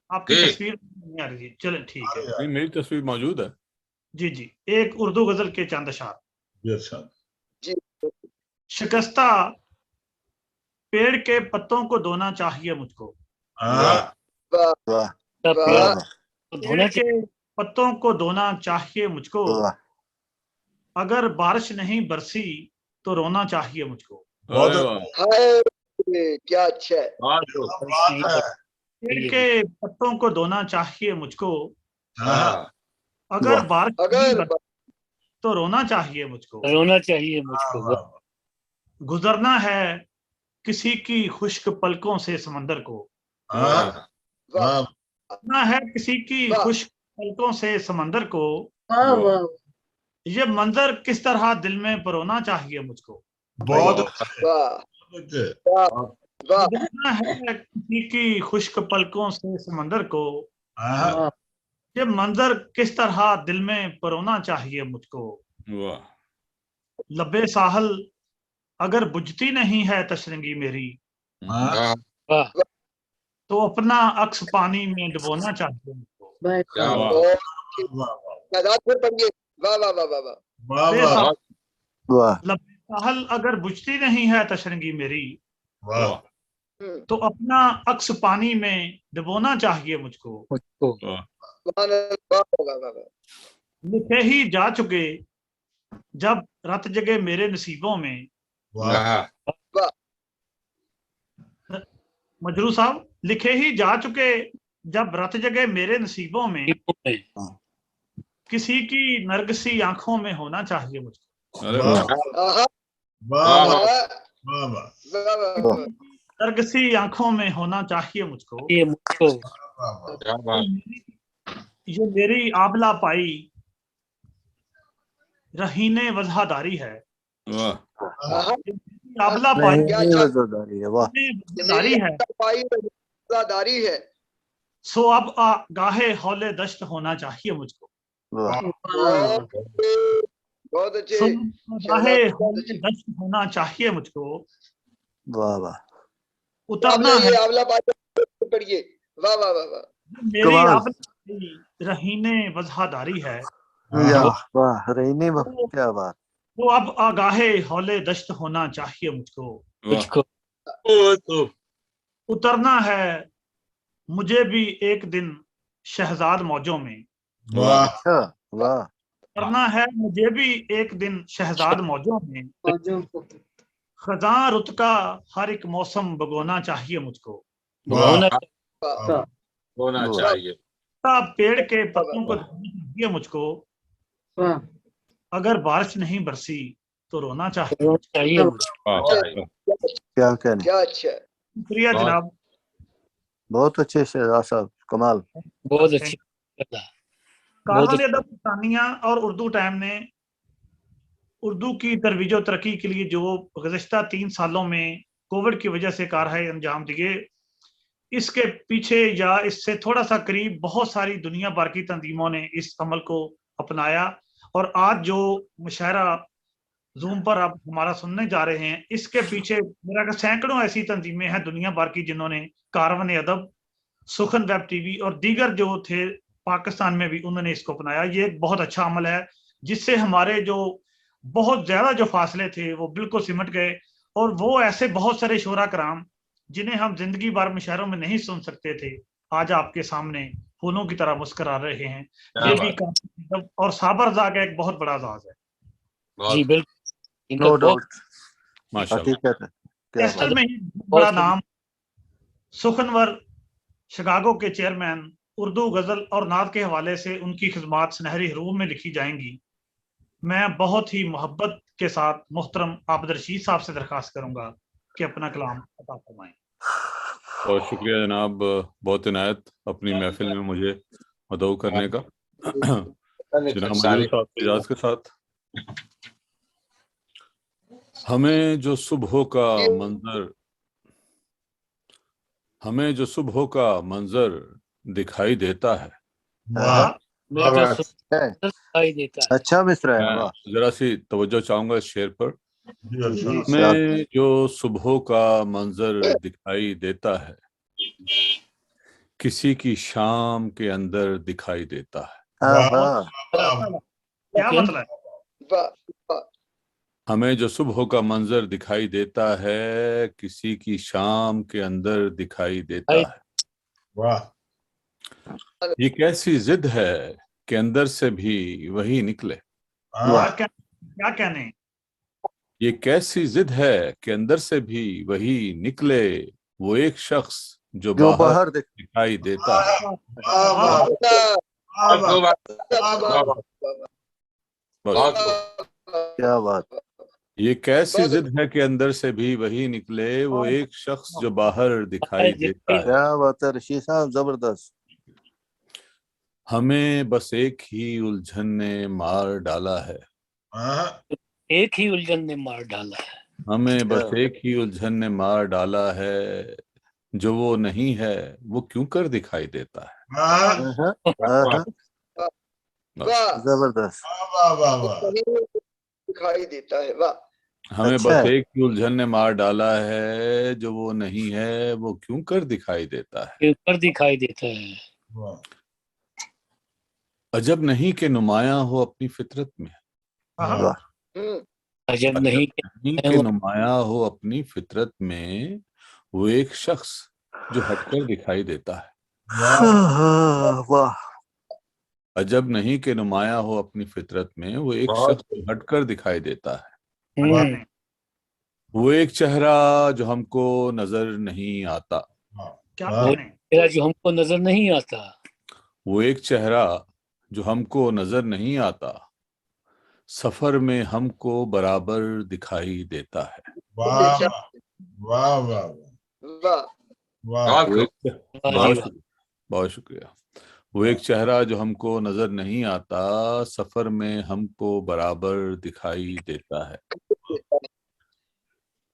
आपकी तस्वीर नहीं आ रही। चलें ठीक है। नहीं मेरी तस्वीर मौजूद है। जी जी। एक उर्दू गजल के चंद अशार। शिकस्ता पेड़ के पत्तों को धोना चाहिए मुझको, पेड़ के पत्तों को धोना चाहिए मुझको, अगर बारिश नहीं बरसी तो रोना चाहिए मुझको। क्या अच्छा है। पेड़ के पत्तों को धोना चाहिए मुझको, अगर बारिश नहीं बरसी तो रोना चाहिए मुझको। रोना चाहिए मुझको। वाह, वाह, गुजरना है किसी की खुश्क पलकों से समंदर को। हाँ, वाह वाह, गुजरना है किसी की वाह। खुश्क पलकों से समंदर को। वाह वाह ये मंजर किस तरह दिल में परोना चाहिए मुझको। बहुत अच्छे, वाह बहुत अच्छे। वाह वाह गुजरना है किसी की खुश्क पलकों से समंदर को। हाँ, वाह ये मंजर किस तरह दिल में परोना चाहिए मुझको। वाह, लबे साहल अगर बुझती नहीं है तशरंगी मेरी, हाँ, वाह तो अपना अक्स पानी में डुबोना चाहिए मुझको। वाह वाह, बहुत वाह, वाह, तादाद में पढ़िए। वाह वाह वाह वाह वाह वाह, लबे वाह, साहल वाह लबे साहल अगर बुझती नहीं है तशरंगी मेरी, वाह, वाह, तो अपना अक्स पानी में डुबोना चाहिए मुझको। मुझको। वाह, वाह वाह वाह वाह वाह। लिखे ही जा चुके जब रत जगे मेरे नसीबों में। वाह, मजरू साहब, लिखे ही जा चुके जब रत जगे मेरे नसीबों में, किसी की नरगसी आंखों में होना चाहिए मुझको। अरे वाह, वाह, आहा, वाह, आहा, वाह, वाह वाह, वाह वाह वाह। नरगसी आंखों में होना चाहिए मुझको। ये मुझको। वाह, ये मेरी आबला पाई रहीने वजहदारी है। वाह, आहा, ये मेरी आबला पाई नहीं क्या नहीं अच्छा वजहदारी है। वाह ये वजहदारी मेरी है। पाई वफादारी है। सो अब गाहे हौले दश्त होना चाहिए मुझको। वाह बहुत बहुत अच्छे सो अब गाहे शहजाद, बहुत हौले अच्छे। दश्त होना चाहिए मुझको। वाह वाह उतरना आपने है ये आंवला पाई पढ़िए। वाह वाह वाह वाह। मेरी कमाल। आबला पाई रहीने वजहदारी है। या वाह, वाह रहीने तो क्या बात। तो अब आगाहे हौले दश्त होना चाहिए मुझको। वाह, मुझको। उतरना है मुझे भी एक दिन शहजाद मौजों में। वाह, अच्छा वाह उतरना है मुझे भी एक दिन शहजाद मौजों में। मौजों को खजां रुत का हर एक मौसम बगोना चाहिए मुझको। वाह, होना वाह होना वाह। चाहिए। पेड़ के पत्तों को धोना चाहिए मुझको। वाह अगर बारिश नहीं बरसी तो रोना चाहिए मुझको। चाहिए मुझको। वाह, वाह, क्या कहने। क्या अच्छा है। शुक्रिया जनाब। बहुत अच्छे शहजाद साहब कमाल। बहुत अच्छी बहुत कारवान अच्छी। अदब तानिया और उर्दू टाइम ने उर्दू की तरवीज और तरक्की के लिए जो गुज़श्ता 3 सालों में कोविड की वजह से कारहाय अंजाम दिए, इसके पीछे या इससे थोड़ा सा करीब बहुत सारी दुनिया भर की तंजीमों ने इस अमल को अपनाया। और आज जो मुशायरा जूम पर आप हमारा सुनने जा रहे हैं, इसके पीछे मेरा ख्याल सैकड़ों ऐसी तंजीमें हैं दुनिया भर की जिन्होंने कारवान अदब, सुखन वेब टीवी और दीगर जो थे पाकिस्तान में भी उन्होंने इसको अपनाया। ये एक बहुत अच्छा अमल है जिससे हमारे जो बहुत ज्यादा जो फासले थे वो बिल्कुल सिमट गए। और वो ऐसे बहुत सारे शोरा कराम जिन्हें हम जिंदगी भर मुशायरों में नहीं सुन सकते थे, आज आपके सामने फूलों की तरह मुस्कुरा रहे हैं। ये भी कारवान और साबर रज़ा का एक बहुत बड़ा एजाज है। जी बिल्कुल। इनका नो बहुत डाउट माशाल्लाह। हकीकत है। क्या टेस्टर बात। में ही बड़ा नाम सुखनवर शिकागो के चेयरमैन, उर्दू गजल और नात के हवाले से उनकी खिदमात सुनहरी हरूफ में लिखी जाएंगी। मैं बहुत ही मोहब्बत के साथ मोहतरम आबिद रशीद साहब से दरखास्त करूंगा कि अपना कलाम अता फरमाएं। बहुत शुक्रिया जनाब, बहुत इनायत अपनी महफिल में मुझे मदऊ करने का। जनाब मजरूर साहब की इजाज़त के साथ हमें जो सुबह का मंजर दिखाई देता है। वाह, मैं जो वाह, सुंदर दिखाई देता है। अच्छा मिसरा है। मैं वाह जरा सी तवज्जो चाहूंगा इस शेर पर। जी, अच्छा। हमें जो सुबह का मंजर दिखाई देता है, किसी की शाम के अंदर दिखाई देता है। वाह, हाँ वाह, क्या मतलब है? वाह वाह हमें जो सुबह का मंजर दिखाई देता है, किसी की शाम के अंदर दिखाई देता है। वाह, ये कैसी जिद है कि अंदर से भी वही निकले। हाँ, क्या कहने। ये कैसी जिद है कि अंदर से भी वही निकले, वो एक शख्स जो जो बाहर बाहर देख। दिखाई देता है। वाह, वाह, वाह, वाह, वाह, वाह, वाह, بہت کیا بات. یہ کیسی ضد ہے کہ اندر سے بھی وہی نکلے، وہ ایک شخص جو باہر دکھائی دیتا ہے. کیا بات ہے رشید صاحب، زبردست. ہمیں بس ایک ہی الجھن نے مار ڈالا ہے. ایک ہی الجھن نے مار ڈالا ہے. ہمیں بس ایک ہی الجھن نے مار ڈالا ہے، جو وہ نہیں ہے وہ کیوں کر دکھائی دیتا ہے. زبردست. دکھائی دیتا ہے. واہ. ہمیں اچھا بس ہے. ایک ہی الجھن نے مار ڈالا ہے، جو وہ نہیں ہے وہ کیوں کر دکھائی دیتا ہے. کیوں کر دکھائی دیتا ہے. عجب نہیں کہ نمایاں ہو اپنی فطرت میں. واہ. عجب نہیں کہ نمایاں ہو اپنی فطرت میں، وہ ایک شخص جو ہٹ کر دکھائی دیتا ہے. واہ. عجب نہیں کہ نمایاں ہو اپنی فطرت میں، وہ ایک شخص جو ہٹ کر دکھائی دیتا ہے. وہ ایک چہرہ جو ہم کو نظر نہیں آتا. چہرہ جو ہم کو نظر نہیں آتا. وہ ایک چہرہ جو ہم کو نظر نہیں آتا، سفر میں ہم کو برابر دکھائی دیتا ہے. واہ واہ واہ واہ. بہت شکریہ. وہ ایک چہرہ جو ہم کو نظر نہیں آتا، سفر میں ہم کو برابر دکھائی دیتا ہے.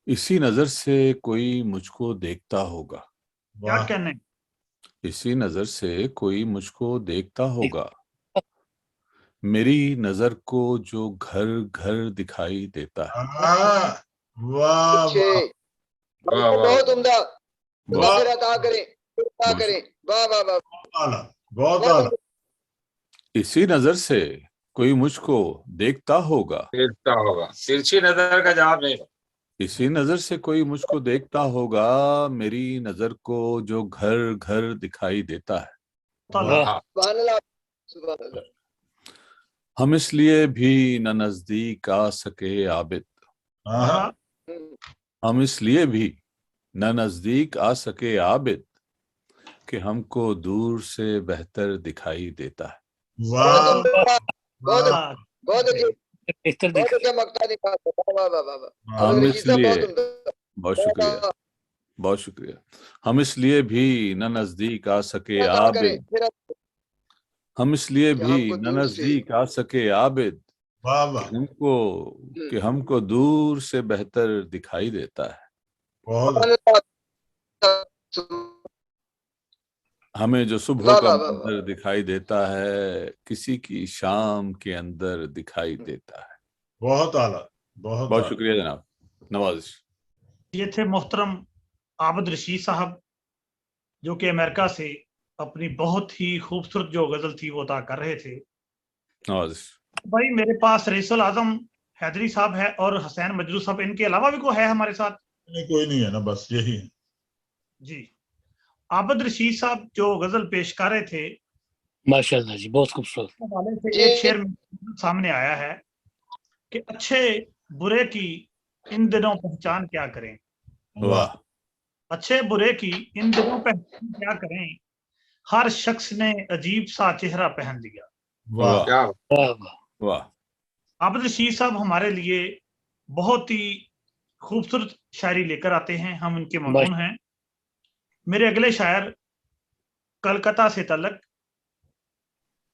اسی نظر سے کوئی مجھ کو دیکھتا ہوگا. کیا کہنے. اسی نظر سے کوئی مجھ کو دیکھتا ہوگا، میری نظر کو جو گھر گھر دکھائی دیتا ہے. بہت عمدہ. پھر عطا کریں. واہ واہ واہ. بہت اعلیٰ. اسی نظر سے کوئی مجھ کو دیکھتا ہوگا. ترچھی نظر کا جواب نہیں. اسی نظر سے کوئی مجھ کو دیکھتا ہوگا، میری نظر کو جو گھر گھر دکھائی دیتا ہے. سبحان اللہ. سبحان اللہ. ہم اس لیے بھی نہ نزدیک آ سکے عابد. ہم اس لیے بھی نہ نزدیک آ سکے عابد، کہ ہم کو دور سے بہتر دکھائی دیتا ہے. ہم اس لیے بہت شکریہ، بہت شکریہ. ہم اس لیے بھی نہ نزدیک آ سکے عابد. ہم اس لیے بھی نہ نزدیک آ سکے عابد، کہ ہم کو دور سے بہتر دکھائی دیتا ہے. ہمیں جو صبح کا منظر دکھائی دیتا ہے، کسی کی شام کے اندر دکھائی دیتا ہے. بہت اعلیٰ. بہت شکریہ جناب. نوازش. یہ تھے محترم عابد رشید صاحب، جو کہ امریکہ سے اپنی بہت ہی خوبصورت جو غزل تھی وہ ادا کر رہے تھے. نوازش. بھائی میرے پاس رئیس الاعظم حیدری صاحب ہے اور حسین مجروح صاحب، ان کے علاوہ بھی کوئی ہے ہمارے ساتھ؟ کوئی نہیں ہے نا، بس یہی ہے. جی. عابد رشید صاحب جو غزل پیش کر رہے تھے، ماشاءاللہ جی، بہت خوبصورت. ایک شعر سامنے آیا ہے کہ اچھے برے کی ان دنوں پہچان کیا کریں. واہ. اچھے برے کی ان دنوں پہچان کیا کریں، ہر شخص نے عجیب سا چہرہ پہن لیا. واہ. عابد رشید صاحب ہمارے لیے بہت ہی خوبصورت شاعری لے کر آتے ہیں، ہم ان کے ممنون ہیں. میرے اگلے شاعر کلکتہ سے تعلق،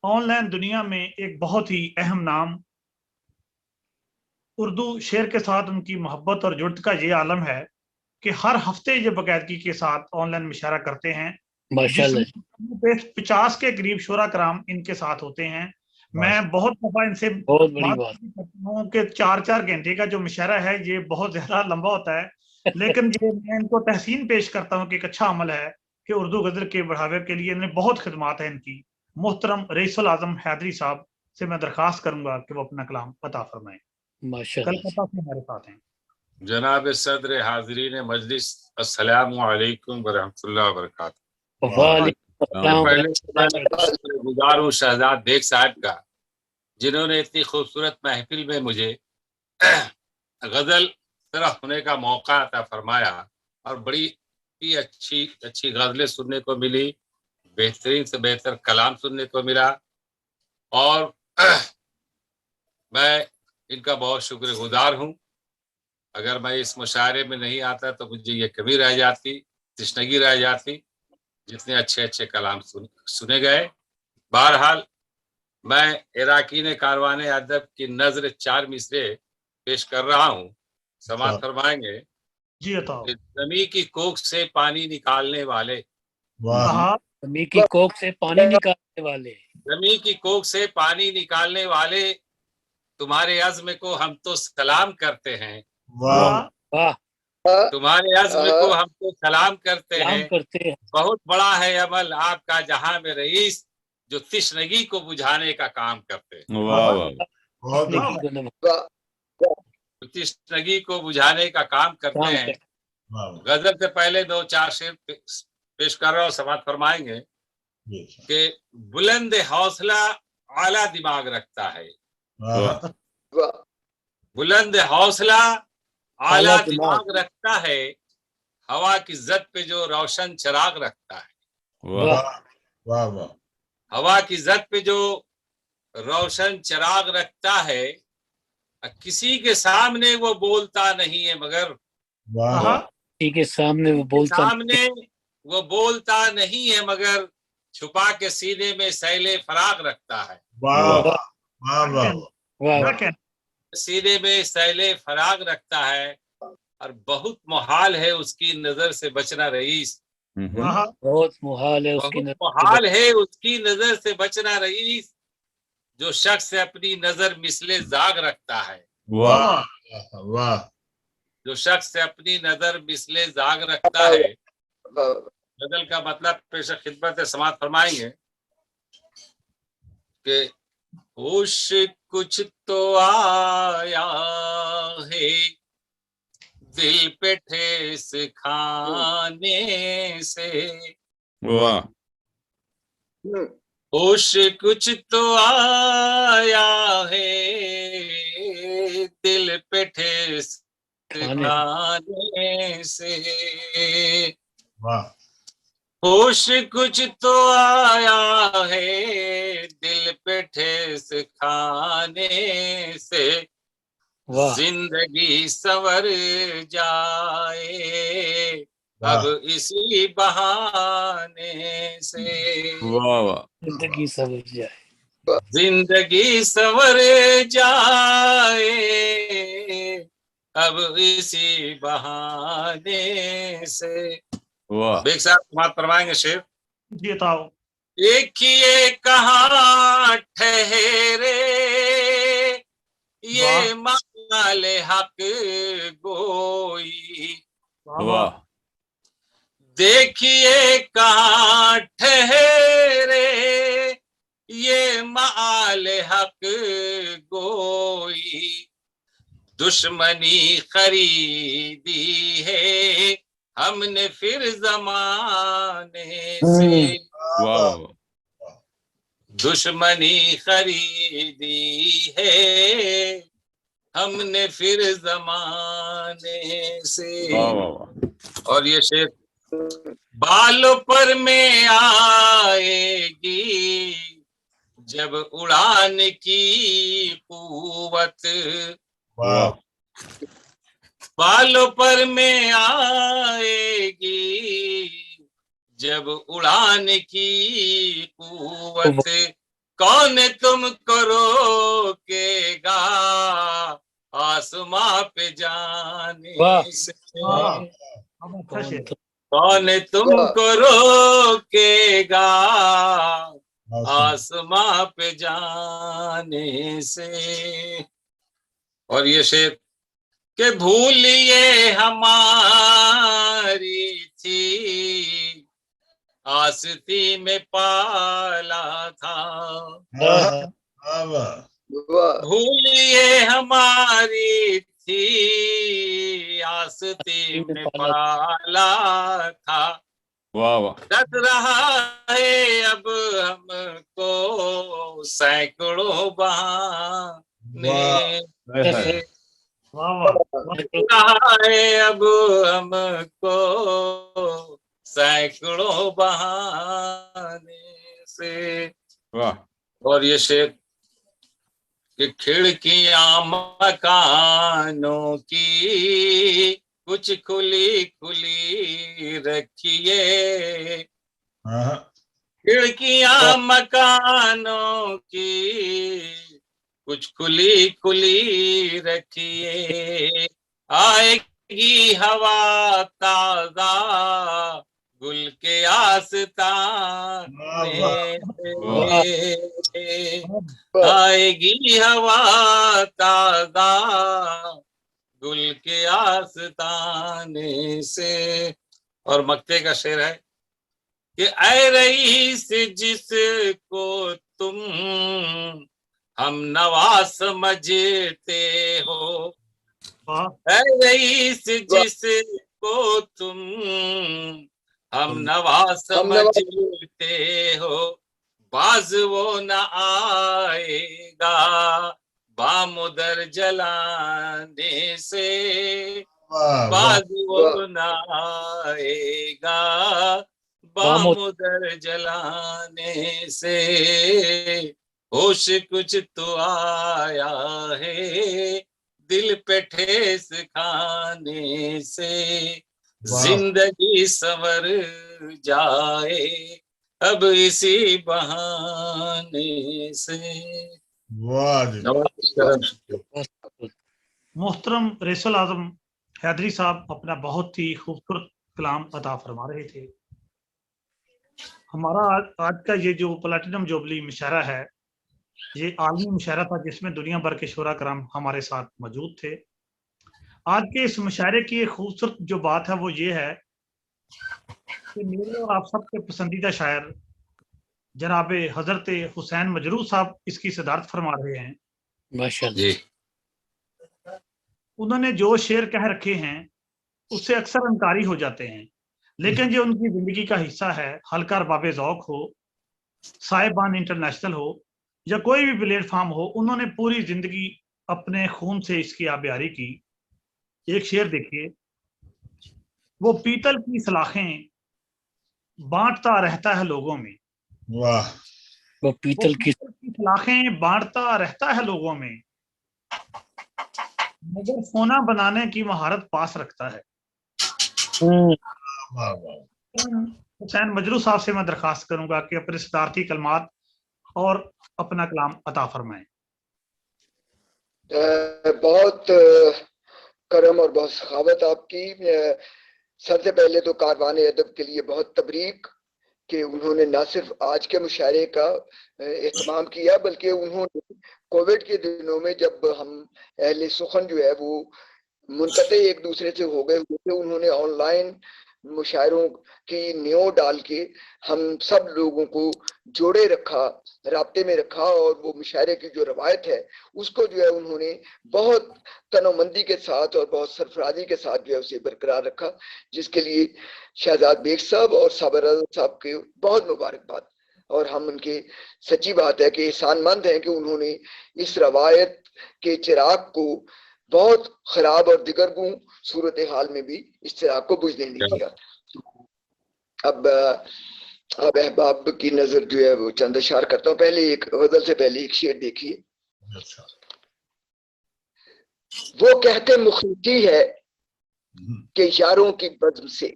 آن لائن دنیا میں ایک بہت ہی اہم نام. اردو شعر کے ساتھ ان کی محبت اور جڑت کا یہ عالم ہے کہ ہر ہفتے یہ باقاعدگی کے ساتھ آن لائن مشاعرہ کرتے ہیں. 50 کے قریب شعراء کرام ان کے ساتھ ہوتے ہیں. میں بہت دفعہ ان سے بہت بڑی بات کرتا ہوں کہ 4 گھنٹے کا جو مشاعرہ ہے یہ بہت زیادہ لمبا ہوتا ہے، لیکن یہ میں ان کو تحسین پیش کرتا ہوں کہ ایک اچھا عمل ہے کہ اردو غزل کے بڑھاوے کے لیے انہیں بہت خدمات ہیں ان کی. محترم رئیس الاعظم حیدری صاحب سے میں درخواست کروں گا کہ وہ اپنا کلام عطا فرمائیں. کلکتہ سے ہمارے ساتھ ہیں. جناب صدر حاضرین مجلس، السلام علیکم ورحمۃ اللہ وبرکاتہ. پہلے شکر گزار ہوں شہزاد بیگ صاحب کا، جنہوں نے اتنی خوبصورت محفل میں مجھے غزل طرف ہونے کا موقع عطا فرمایا اور بڑی ہی اچھی غزلیں سننے کو ملی، بہترین سے بہتر کلام سننے کو ملا. اور मैं इनका बहुत शुक्रगुजार हूँ। अगर मैं इस मुशायरे में नहीं आता तो मुझे ये कमी रह जाती, तशनगी रह जाती, जितने अच्छे अच्छे कलाम सुने गए। बहरहाल मैं इराकीन कारवान अदब की नजर 4 मिसरे पेश कर रहा हूँ। समाअत फरमाएंगे। जी अताओ। जमी की कोख से पानी निकालने वाले, जमी की कोख से पानी निकालने वाले, जमी की कोख से पानी निकालने वाले, तुम्हारे अज़्म को हम तो सलाम करते हैं। वाह, तुम्हारे अज़्म को हम तो सलाम करते सलाम हैं। करते हैं। बहुत बड़ा है अमल आपका जहां में रईस, जो तिश्नगी को बुझाने का काम करते हैं। वाह वाह, तिश्नगी को बुझाने का काम करते हैं। गजल से पहले 2-4 शेर पेश कर रहा हूँ, समाअत फरमाएंगे कि बुलंद हौसला आला दिमाग रखता है। बुलंद हौसला आला दिमाग रखता है, हवा की जद पे जो रोशन चिराग रखता है। वाह वाह, हवा की जद पे जो रोशन चिराग रखता है, किसी के सामने वो बोलता नहीं है मगर, किसी के सामने वो बोलता नहीं है मगर, छुपा के सीने में सैले फराग रखता है। सीने में सैले फराग रखता है, और बहुत मुहाल है उसकी नजर से बचना रईस। बहुत मुहाल है उसकी नजर से बचना रईस, जो शख्स अपनी नजर मिसले जाग रखता है। वाह वाह, जो शख्स अपनी नजर मिसले जाग रखता है। गजल का मतलब पेश खिदमत समाअत फरमाएंगे कि होश कुछ तो आया है, दिल पे ठेस खाने से। वाह, होश कुछ तो आया है, दिल पे ठेस खाने से। होश कुछ तो आया है, दिल पे ठेस खाने से। जिंदगी संवर जाए अब इसी बहाने से। वाह वाह, जिंदगी संवर जाए, जिंदगी संवर जाए अब इसी बहाने से। वाह, बेग साहब समाअत फरमाएंगे शेर। जी बताओ। एक ये कहाँ ठहरे, ये माल हक गोई। वाह, देखिए कहाँ ठहरे, ये माल हक गोई। दुश्मनी खरीदी है हमने फिर जमाने से। वाह, दुश्मनी खरीदी है हमने फिर जमाने से। और ये शेर, बालों पर में आएगी जब उड़ान की कुव्वत। बालों पर में आएगी जब उड़ान की कुव्वत। कौन तुमको रोकेगा आसमां पे जाने से। कौन तुमको रोकेगा आसमां पे जाने से। और ये शेर के भूलिए हमारी थी आस्ती में पाला था। भूलिए हमारी थी आस्ती में पाला था। वाह वाह, डस रहा है अब हमको सैकड़ों बहाने। रहा है अब हमको सैकड़ों बहाने से। वाह, और ये शेर कि खिड़कियां मकानों की कुछ खुली खुली रखिए, खिड़कियां मकानों की कुछ खुली खुली रखिए, आएगी हवा ताजा गुल के आस्ताने, आएगी हवा ताजा गुल के आस्ताने से। और मक्ते का शेर है कि ऐ रईस जिसको तुम हम नवा समझते हो, ऐ रईस जिसको तुम हम नवा समझते हो, बाज वो न आएगा बामुदर जलाने से, बाज वो न आएगा बामुदर जलाने से, होश कुछ तो आया है दिल पे ठेस खाने से, जिंदगी संवर जाए अब इसी बहाने से। मोहतरम रईसुल आज़म हैदरी साहब अपना बहुत ही खूबसूरत कलाम अता फरमा रहे थे। हमारा आज का ये जो प्लैटिनम जुबली मुशायरा है, ये आलमी मुशायरा था जिसमें दुनिया भर के शोरा कराम हमारे साथ मौजूद थे। आज के इस मुशायरे की एक खूबसूरत जो बात है वो ये है कि मेरे और आप सबके पसंदीदा शायर जनाब हजरत हुसैन मजरूह साहब इसकी सदारत फरमा रहे हैं। माशाअल्लाह। उन्होंने जो शेर कह रखे हैं उससे अक्सर इनकारी हो जाते हैं, लेकिन जो उनकी जिंदगी का हिस्सा है, हलका बाबे ज़ौक हो, साहिबान इंटरनेशनल हो या कोई भी प्लेटफॉर्म हो, उन्होंने पूरी जिंदगी अपने खून से इसकी आबियारी की। एक शेर देखिए, वो पीतल की सलाखें बांटता रहता है लोगों में, वाह, वो पीतल की सलाखें बांटता रहता है लोगों में, मगर सोना बनाने की महारत पास रखता है। हुसैन मजरूह साहब से मैं दरखास्त करूंगा कि अपने सदारती कलमात और अपना कलाम अता फरमाएं। बहुत करम और बहुत सखावत आपकी। सबसे पहले तो कारवान अदब के लिए बहुत तबरीक कि उन्होंने न सिर्फ आज के मुशायरे का एहतमाम किया, बल्कि उन्होंने कोविड के दिनों में जब हम अहले सुखन जो है वो मुनक़ते एक दूसरे से हो गए हुए थे, उन्होंने ऑनलाइन मुशायरों की नींव डाल के हम सब लोगों को जोड़े रखा, राब्ते में रखा, और वो मुशायरे की जो रवायत है उसको जो है उन्होंने बहुत तनोमंदी के साथ और बहुत सरफराजी के साथ जो है उसे बरकरार रखा, जिसके लिए शहजाद बेग साहब और साबिर साहब के बहुत मुबारकबाद। और हम उनके सच्ची बात है कि एहसानमंद हैं कि उन्होंने इस रवायत के चिराग को बहुत खराब और दिगरगूं सूरत हाल में भी इस चिराग को बुझने नहीं दिया। अब अहबाब की नजर जो है वो चंद अशार करता हूँ। पहले एक गजल से पहले एक शेर देखिए। वो कहते मुखलिसी है कि यारों की बज़्म से,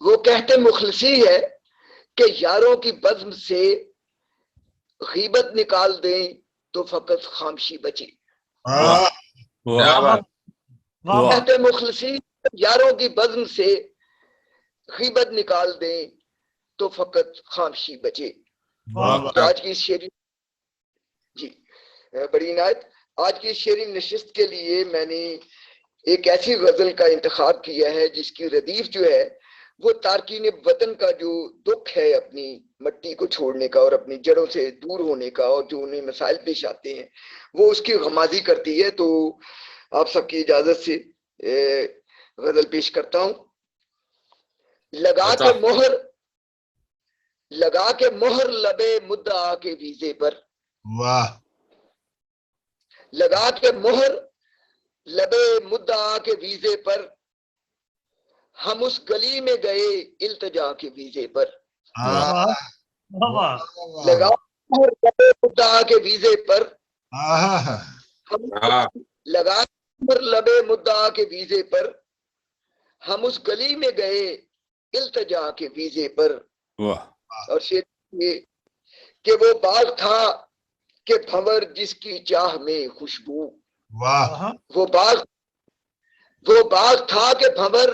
वो कहते मुखलिसी है कि यारों की बज़्म से गीबत निकाल दें तो फकत खामशी बचे। कहते मुखलिसी यारों की बज़्म से गीबत निकाल दें तो फकत खामशी बचे। आज की शेरी जी बड़ी इनायत। आज की शेरी नशिस्त के लिए मैंने एक ऐसी गजल का इंतखाब किया है जिसकी रदीफ जो है वो तारकीन वतन का जो दुख है अपनी मट्टी को छोड़ने का और अपनी जड़ों से दूर होने का, और जो उन्हें मसाइल पेश आते हैं वो उसकी गमाजी करती है। तो आप सबकी इजाजत से गजल पेश करता हूं। लगा के मोहर लबे मुद्दा के वीजे पर, वाह, लगा के मोहर लबे मुद्दा के वीजे पर, हम उस गली में गए इल्तिजा के वीजे पर। مدعا کے ویزے پر ہم لگا لبے مدعا کے ویزے پر ہم اس گلی میں گئے التجا کے ویزے پر. اور شعر یہ کہ وہ باغ تھا کہ بھنور جس کی چاہ میں خوشبو. وہ باغ تھا کہ بھنور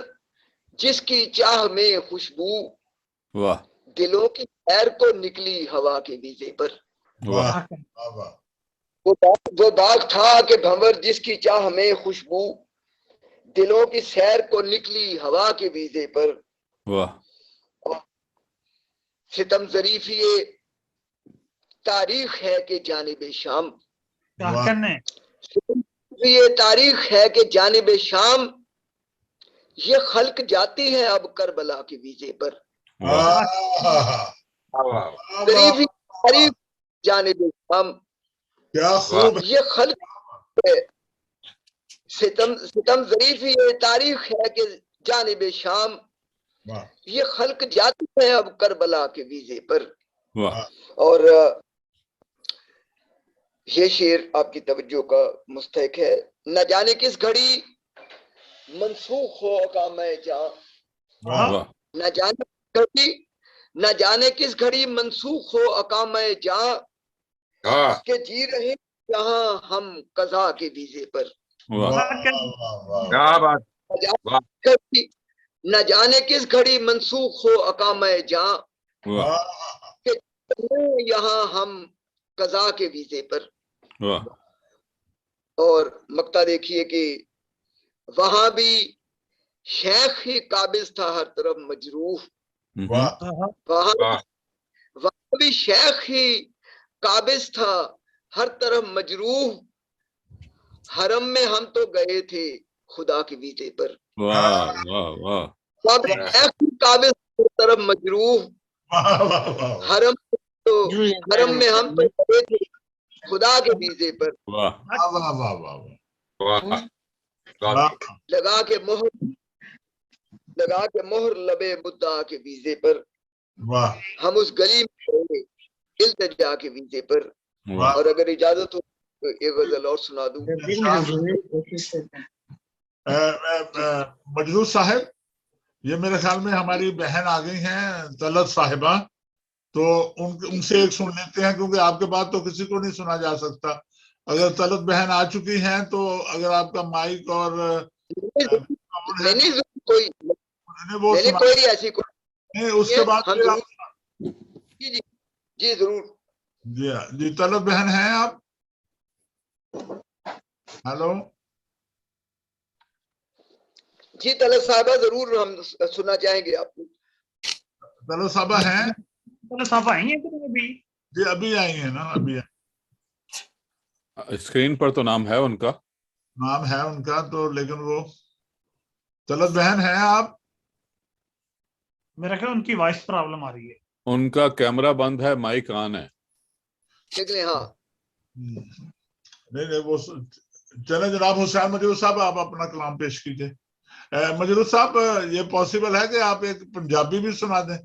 جس کی چاہ میں خوشبو. دلوں کی خیر کو نکلی ہوا کے ویزے پر. وہ باغ تھا کہ بھنور جس کی چاہ میں خوشبو. دلوں کی سیر کو نکلی ہوا کے ویزے پر. ستم ظریفی تاریخ ہے کہ جانب شام. یہ تاریخ ہے کہ جانب شام یہ خلق جاتی ہے اب کربلا کے ویزے پر. ظریفی تاریخ جانب شام یہ خلق ہے. ستم ظریفی یہ تاریخ ہے کہ جانب شام یہ خلق جاتی ہے اب کربلا کے ویزے پر. اور یہ شعر آپ کی توجہ کا مستحق ہے. نہ جانے کس گھڑی منسوخ ہو اقامہ جاں. نہ جانے کس گھڑی منسوخ ہو اقامہ جاں کہ جی رہے یہاں ہم قضا کے ویزے پر. نہ جانے کس گھڑی منسوخ ہو اقامہ جاں کہ یہاں ہم قضا کے ویزے پر. اور مقطع دیکھیے کہ وہاں بھی شیخ ہی قابض تھا ہر طرف مجروح. وہاں بھی شیخ ہی قابض تھا ہر طرف مجروح. حرم میں ہم تو گئے تھے خدا کے ویزے پر. شیخ ہی قابض ہر طرف مجروح. حرم میں ہم تو گئے تھے خدا کے ویزے پر. لگا کے مہر لبے مدعا کے ویزے پر ہم اس گلی میں گئے التجا کے ویزے پر. اور اگر اجازت ہو تو ایک غزل اور سنا دوں. مجروح صاحب یہ میرے خیال میں ہماری بہن آ گئی ہیں طلعت صاحبہ, تو ان سے ایک سن لیتے ہیں کیونکہ آپ کے بعد تو کسی کو نہیں سنا جا سکتا. اگر طلعت بہن آ چکی ہیں تو اگر آپ کا مائک اور کوئی ایسی اس کے بعد جی ضرور. جی طلعت بہن ہیں آپ؟ ہیلو جی طلعت صاحبہ ضرور ہم سننا چاہیں گے آپ کو. طلعت صاحبہ ہیں؟ طلعت صاحبہ آئی ہیں جی ابھی آئی ہیں نا, ابھی اسکرین پر تو نام ہے ان کا تو لیکن وہ طلعت بہن ہیں آپ؟ میرا خیال ان کی وائس پرابلم آ رہی ہے. ان کا کیمرہ بند ہے, مائک آن ہے. ہاں نہیں وہ چلیں جناب حسین مجروح صاحب آپ اپنا کلام پیش کیجئے. مجروح صاحب یہ پاسبل ہے کہ آپ ایک پنجابی بھی سنا دیں؟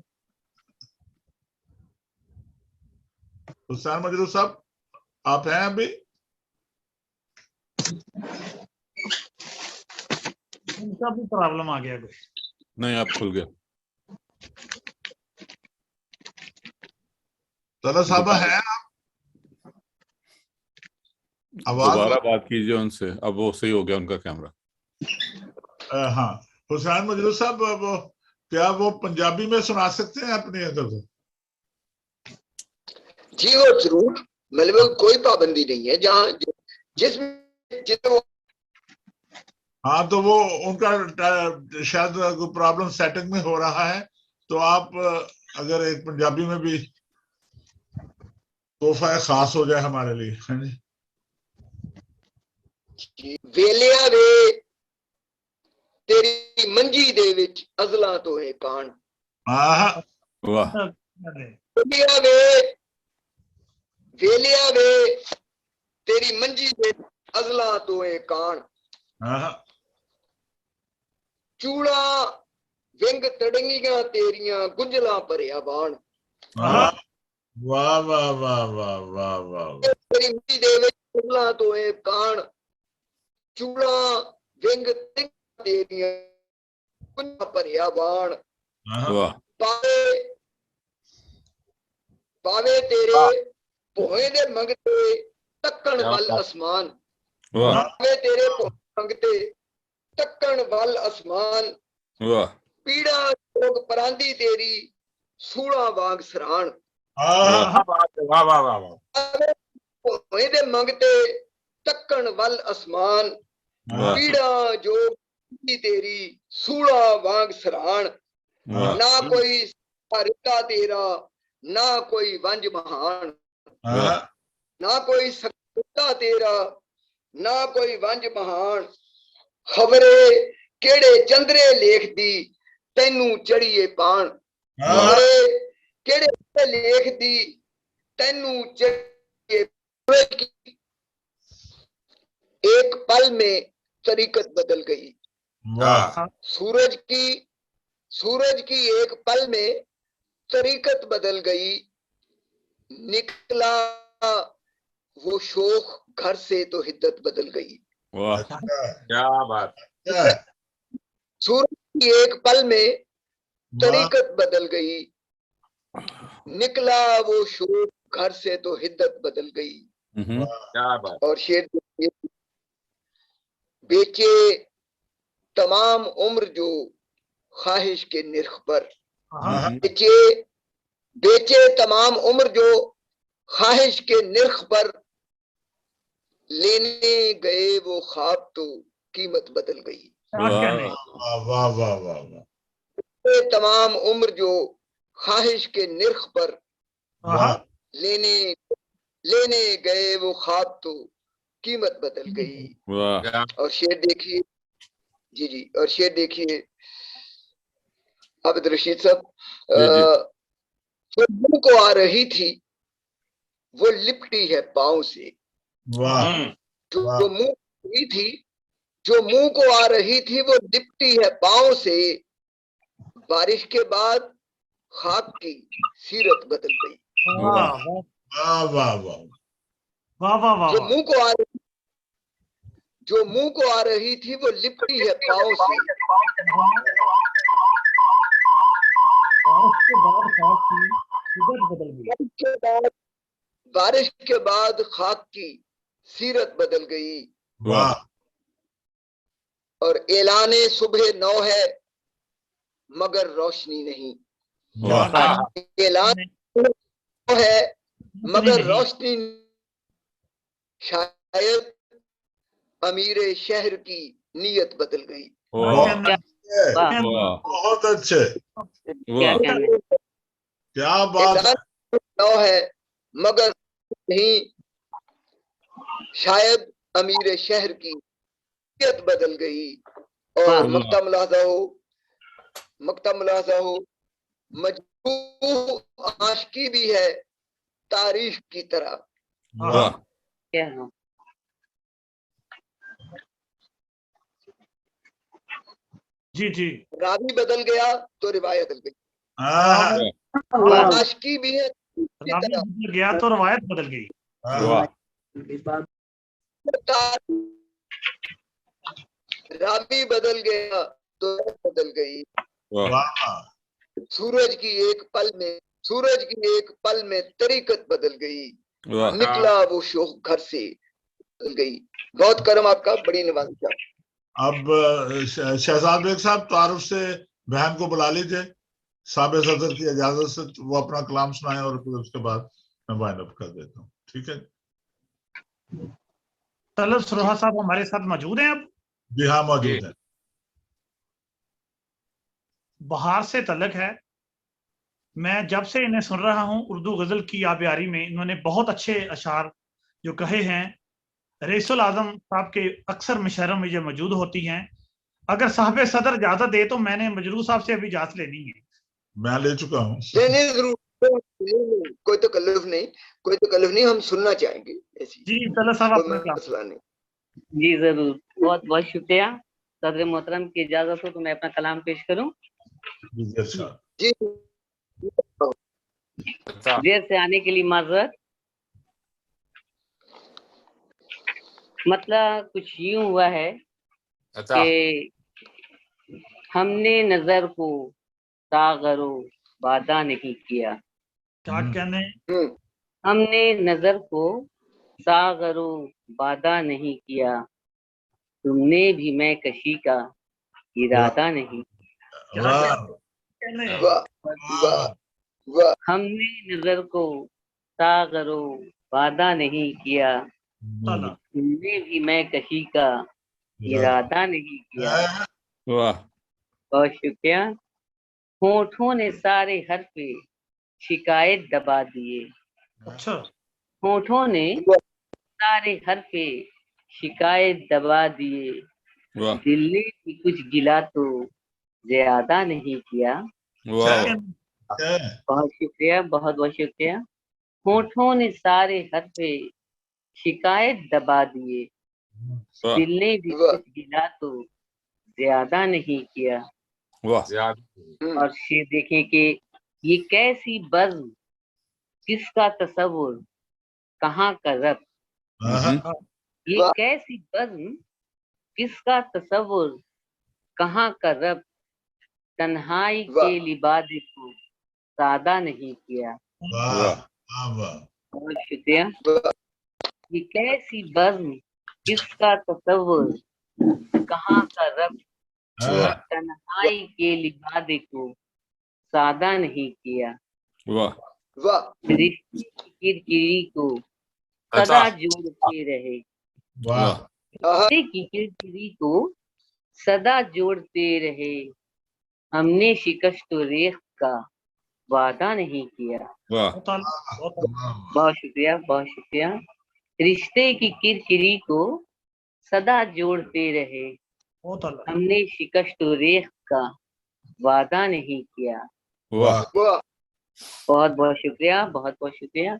حسین مجروح صاحب آپ ہیں ابھی؟ ان کا بھی پرابلم آ گیا کوئی نہیں, آپ کھل گیا. طلعت صاحبہ ہیں آپ؟ دوبارہ بات کیجئے ان سے, اب وہ صحیح ہو گیا ان کا کیمرہ. ہاں حسین مجروح صاحب کیا وہ پنجابی میں سنا سکتے ہیں اپنی ادھر سے؟ جی وہ ضرور, مطلب کوئی پابندی نہیں ہے جہاں جس ہاں تو وہ ان کا شاید کوئی پرابلم سیٹنگ میں ہو رہا ہے, تو آپ اگر ایک پنجابی میں بھی تحفہ خاص ہو جائے ہمارے لیے. ویلیا وے تیری منجی دے وچ ازلاں تو ہے کان. ویلیا وے تیری منجی دے ازلاں تو ہے کان. چوڑا ونگ تڑنگیاں تیریاں گنجلاں پریا بان. वाह वाह वाह वाह वाह वाह तेरी मिट्टी दे विच फुल्लां तो ए कान चूड़ां विंग तेरियां कुंजा भरिया बाण वाह पावे तेरे भोए दे मंगते तक्कण वल आसमान पावे तेरे भोए मंगते तक्कण वल आसमान पीड़ा जोग परांदी तेरी सूड़ा वांग सराण वाह वाह वाह भोए दे मंगते तक्कण वल आसमान पीड़ा जोग तेरी सूड़ा वांग सराण ना कोई रिता तेरा ना कोई वंज महान ना कोई सत्ता तेरा ना कोई वंज महान खबरे केड़े चंद्रे लेख दी तैनू चढ़िए पान खबरे केड़े लेख दी तैनू चढ़िए एक पल में तरीकत बदल गई सूरज की एक पल में तरीकत बदल गई निकला वो शोख घर से तो हिद्दत बदल गई क्या बात सूरज की एक पल में तरीकत बदल गई निकला वो शोख घर से तो हिद्दत बदल गई क्या बात और शेर बेचे तमाम उम्र जो ख्वाहिश के निर्ख पर बेचे तमाम उम्र जो ख्वाहिश के निर्ख पर लेने गए वो ख्वाब तो कीमत बदल गई वाह वाह वाह तमाम उम्र जो ख्वाहिश के निर्ख पर लेने गए वो ख्वाब तो कीमत बदल गई और शेर देखिए जी और शेर देखिए आबिद रशीद साहब जो मुंह को आ रही थी वो लिपटी है पांव से जो मुंह हुई थी जो मुंह को आ रही थी वो लिपटी है पांव से बारिश के बाद खाक की सीरत बदल गई जो मुंह को आ रही थी वो लिपटी है पांव से बारिश के बाद खाक की सीरत बदल गई और ऐलाने सुबह 9 है मगर रोशनी नहीं ऐलान है मगर रोशनी शायद अमीर शहर की नीयत बदल गई बहुत अच्छे क्या बात है मगर नहीं शायद अमीर शहर की नीयत बदल गई और मक्ता मुलाजा हो मजबूर आशिकी भी है तारीफ की तरह जी रावी बदल गया तो रिवायत बदल गई आशिकी भी है रावी बदल गया तो रिवायत बदल गई रावी बदल गया तो बदल गई सूरज की एक पल में तरीकत बदल गई निकला वो शोख घर से बदल गई बहुत करम आपका बड़ी नवाज़ी। अब शहजाद बेग साहब तारुफ से बहन को बुला लीजिए साबिर सदर की इजाजत से वो अपना कलाम सुनाए और फिर उसके बाद मैं वाइंड अप कर देता हूँ ठीक है। तलब सरोहा साहब हमारे साथ मौजूद हैं अब? जी हाँ मौजूद है। बहार से तलक है। मैं जब से इन्हें सुन रहा हूँ उर्दू गजल की आबियारी में इन्होंने बहुत अच्छे अशार जो कहे हैं। रईसुल आजम साहब के अक्सर मुशायरों में जो मौजूद होती हैं। अगर साहब सदर इजाजत दे तो मैंने मजरू साहब से अभी इजाजत लेनी है। मैं ले चुका हूँ। कोई तकल्लुफ नहीं हम सुनना चाहेंगे। जी साहब अपना जी जरूर बहुत बहुत शुक्रिया। सदर मोहतरम की इजाजत हो तो मैं अपना कलाम पेश करूं। जी دیر سے آنے کے لیے معذرت. مطلب کچھ یوں ہوا ہے کہ ہم نے نظر کو ساغر و بادہ نہیں کیا. کیا کہنے؟ ہم نے نظر کو ساغر و بادہ نہیں کیا، تم نے بھی میں کشی کا ارادہ نہیں. ہم نے نظر کو ساغر و بادہ نہیں کیا، تم نے بھی میں کشی کا ارادہ نہیں کیا. بہت شکریہ. ہونٹوں نے سارے حرف شکایت دبا دیے. ہونٹوں نے سارے حرف شکایت دبا دیے، دل نے بھی کچھ گلا تو زیادہ نہیں کیا. بہت شکریہ، بہت بہت شکریہ. ہونٹوں نے سارے حرف شکایت دبا دیے، دل نے بھی کچھ گلا تو زیادہ نہیں کیا. اور شیر دیکھیں کہ یہ کیسی بزم، کس کا تصور، کہاں کا رب. یہ کیسی بزم، کس کا تصور، کہاں کا رب، تنہائی کے لباس کو سادہ نہیں کیا. بہت شکریہ. یہ کیسی بزم، کس کا تصور، کہاں کا رب، تنہائی کے لباس کو سادہ نہیں کیا. رشتے کی کرکری کو سدا جوڑتے رہے. رشتے کی کرکری کو سدا جوڑتے رہے، ہم نے شکست و ریخت کا وعدہ نہیں کیا. بہت شکریہ، بہت شکریہ. رشتے کی کرکری کو سدا جوڑتے رہے، ہم نے شکست و ریخت کا وعدہ نہیں کیا. بہت بہت شکریہ، بہت بہت شکریہ.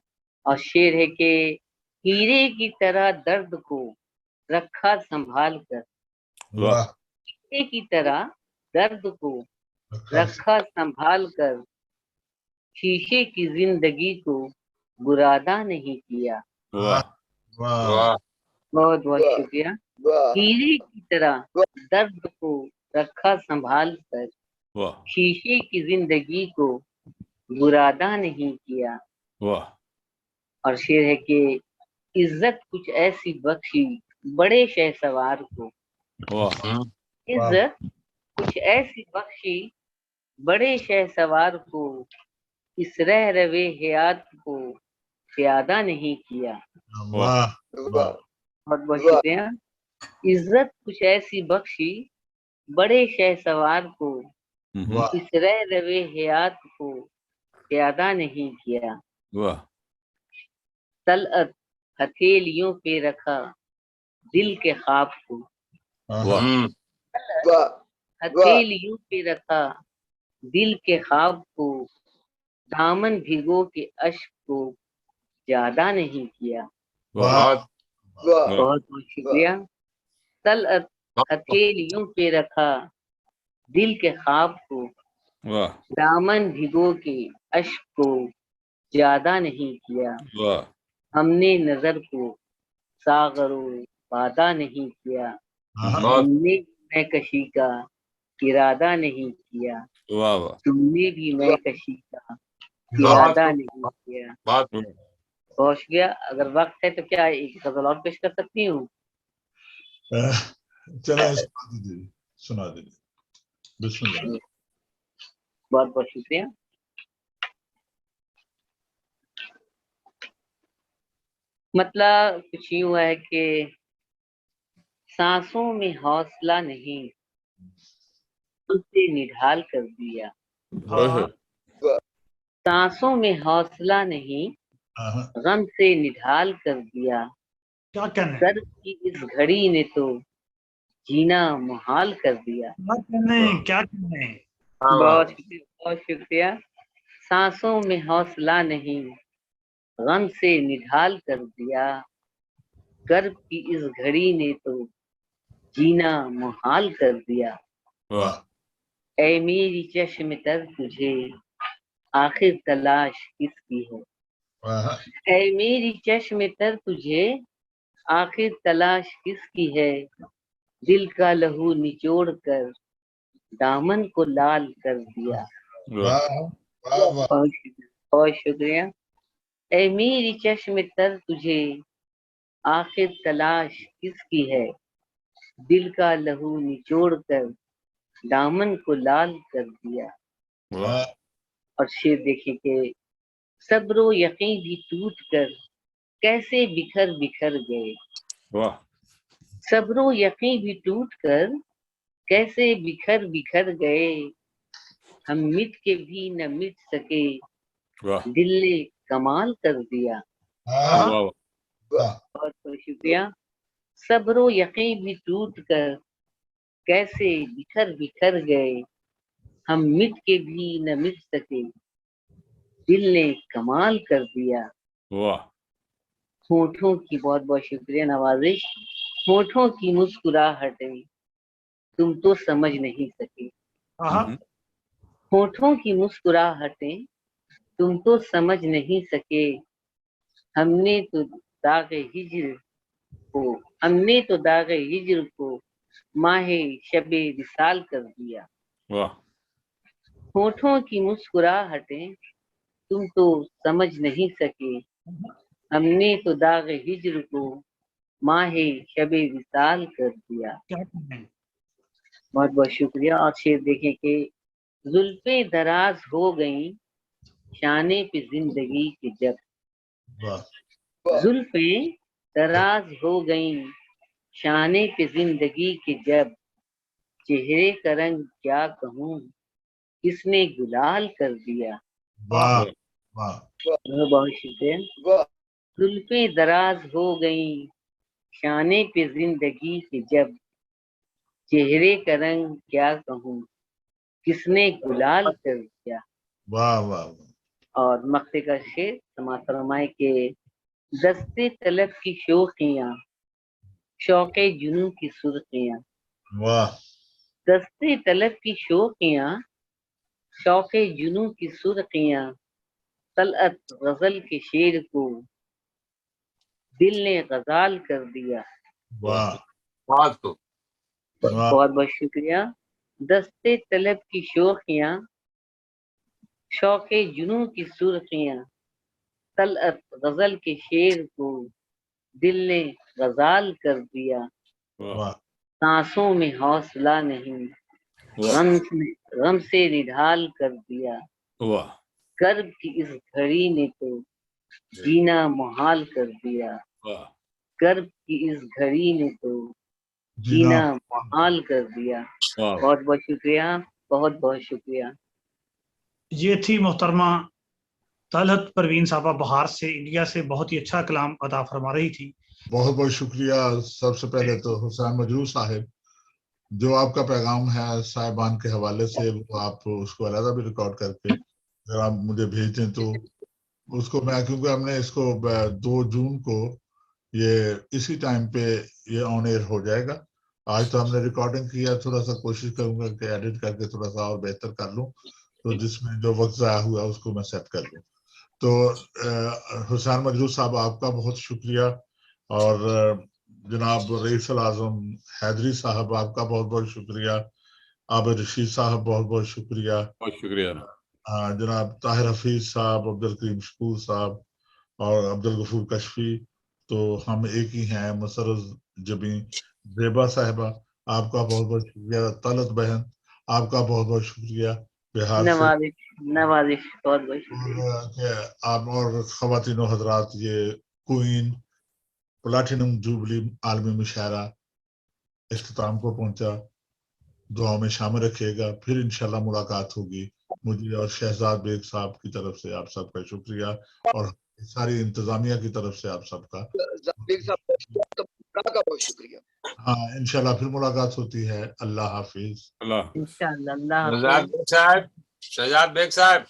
اور شعر ہے کہ ہیرے کی طرح درد کو رکھا سنبھال کر. ہیرے کی طرح درد کو رکھا سنبھال کر، شیشے کی زندگی کو برادہ نہیں کیا. بہت بہت شکریہ. ہیرے کی طرح درد کو رکھا سنبھال کر، شیشے کی زندگی کو برادہ نہیں کیا. اور شعر ہے کہ عزت کچھ ایسی بخشی بڑے شہسوار کو. عزت کچھ ایسی بخشی بڑے شہسوار کو، اس رہ روے حیات کو پیادہ نہیں کیا. بہت بہت شکریہ. عزت کچھ ایسی بخشی بڑے شہسوار کو، اس رہ روے حیات کو پیادہ نہیں کیا. طلعت ہتھیلیوں پہ رکھا دل کے خواب کو. ہتھیلیوں پہ رکھا دل کے خواب کو، دامن بھگو کے اشک کو زیادہ نہیں کیا. بہت بہت شکریہ. طلعت ہتھیلیوں پہ رکھا دل کے خواب کو، دامن بھگو کے اشک کو زیادہ نہیں کیا. ہم نے نظر کو ساغر و بادہ نہیں کیا، ہم نے میں کشی کا ارادہ نہیں کیا. تم نے بھی میں کشی کا ارادہ نہیں کیا. بہت شکریہ. اگر وقت ہے تو کیا ایک غزل اور پیش کر سکتی ہوں؟ سنا دیجیے. بسم اللہ. بہت بہت شکریہ. مطلب کچھ یوں ہے کہ سانسوں میں حوصلہ نہیں، اسے نڈھال کر دیا. سانسوں میں حوصلہ نہیں، غم سے نڈھال کر دیا. سر کی اس گھڑی نے تو جینا محال کر دیا. بہت شکریہ، بہت شکریہ. سانسوں میں حوصلہ نہیں، غم سے نڈھال کر دیا. کرب کی اس گھڑی نے تو جینا محال کر دیا. اے میری چشم تر تجھے آخر تلاش کس کی ہے. اے میری چشم تر تجھے آخر تلاش کس کی ہے، دل کا لہو نچوڑ کر دامن کو لال کر دیا. بہت شکریہ. اے میری چشم تر تجھے آخر تلاش کس کی ہے، دل کا لہو نچوڑ کر دامن کو لال کر دیا. اور شعر دیکھیں کہ صبر و یقین بھی ٹوٹ کر کیسے بکھر بکھر گئے. صبر و یقین بھی ٹوٹ کر کیسے بکھر بکھر گئے، ہم مٹ کے بھی نہ مٹ سکے دل نے کمال کر دیا. بہت بہت شکریہ. صبر و یقین بھی ٹوٹ کر کیسے بکھر بکھر گئے، ہم مٹ کے بھی نہ مٹ سکے دل نے کمال کر دیا. ہونٹوں کی بہت بہت شکریہ نوازش. ہونٹوں کی مسکراہٹیں تم تو سمجھ نہیں سکے. ہونٹوں کی مسکراہٹیں تم تو سمجھ نہیں سکے، ہم نے تو داغ ہجر کو ماہ شب وصال کر دیا. ہونٹوں کی مسکراہٹیں تم تو سمجھ نہیں سکے، ہم نے تو داغ ہجر کو ماہ شب وصال کر دیا. بہت بہت شکریہ. اور شعر دیکھیں کہ زلفیں دراز ہو گئیں شانے پہ زندگی کے جب. زلفیں دراز ہو گئیں شانے پہ زندگی کے جب، چہرے کا رنگ کیا کہوں کس نے گلال کر دیا. بہت شکریہ. زلفیں دراز ہو گئیں شانے پہ زندگی کے جب، چہرے کا رنگ کیا کہوں کس نے گلال کر دیا. اور مقطع کا شعر سماعت فرمائے کہ دستے طلب کی شوخیاں شوق جنوں کی سرخیاں. دستے طلب کی شوخیاں شوق جنوں کی سرخیاں، طلعت غزل کے شعر کو دل نے غزال کر دیا. بہت بہت شکریہ. دستے طلب کی شوخیاں شوق جنوں کی سرخیاں، طلعت غزل کے شعر کو دل نے غزال کر دیا. سانسوں میں حوصلہ نہیں غم سے نڈھال کر دیا. کرب کی اس گھڑی نے تو جینا محال کر دیا. کرب کی اس گھڑی نے تو جینا محال کر دیا. بہت بہت شکریہ. بہت بہت شکریہ. یہ تھی محترمہ طلعت پروین صاحبہ بہار سے، انڈیا سے. بہت ہی اچھا کلام ادا فرما رہی تھی. بہت بہت شکریہ. سب سے پہلے تو حسین مجروح صاحب، جو آپ کا پیغام ہے صاحبان کے حوالے سے، وہ آپ اس کو علیحدہ بھی ریکارڈ کر کے اگر آپ مجھے بھیج دیں تو اس کو میں، کیونکہ ہم نے اس کو 2 جون کو یہ اسی ٹائم پہ یہ آن ایئر ہو جائے گا. آج تو ہم نے ریکارڈنگ کیا، تھوڑا سا کوشش کروں گا کہ ایڈٹ کر کے تھوڑا سا اور بہتر کر لوں، تو جس میں جو وقت ضائع ہوا اس کو میں سیٹ کر لوں. تو حسین مجروح صاحب آپ کا بہت شکریہ. اور جناب رئیس الاعظم حیدری صاحب آپ کا بہت بہت شکریہ. عابد رشید صاحب بہت بہت شکریہ. بہت شکریہ. جناب طاہر حفیظ صاحب، عبدالکریم شکور صاحب اور عبدالغفور کشفی، تو ہم ایک ہی ہیں. مسرت جبیں زیبا صاحبہ آپ کا بہت بہت شکریہ. طلعت بہن آپ کا بہت بہت شکریہ بہار سے. نوازش بہت بہت شکریہ. آپ اور خواتین و حضرات، یہ کوئین پلاٹینم جوبلی عالمی مشاعرہ اختتام کو پہنچا. دعاؤں میں شامل رکھیے گا. پھر انشاءاللہ ملاقات ہوگی. مجھے اور شہزاد بیگ صاحب کی طرف سے آپ سب کا شکریہ، اور ساری انتظامیہ کی طرف سے آپ سب کا بہت شکریہ. ہاں انشاءاللہ پھر ملاقات ہوتی ہے. اللہ حافظ. انشاءاللہ. اللہ شہزاد بیگ صاحب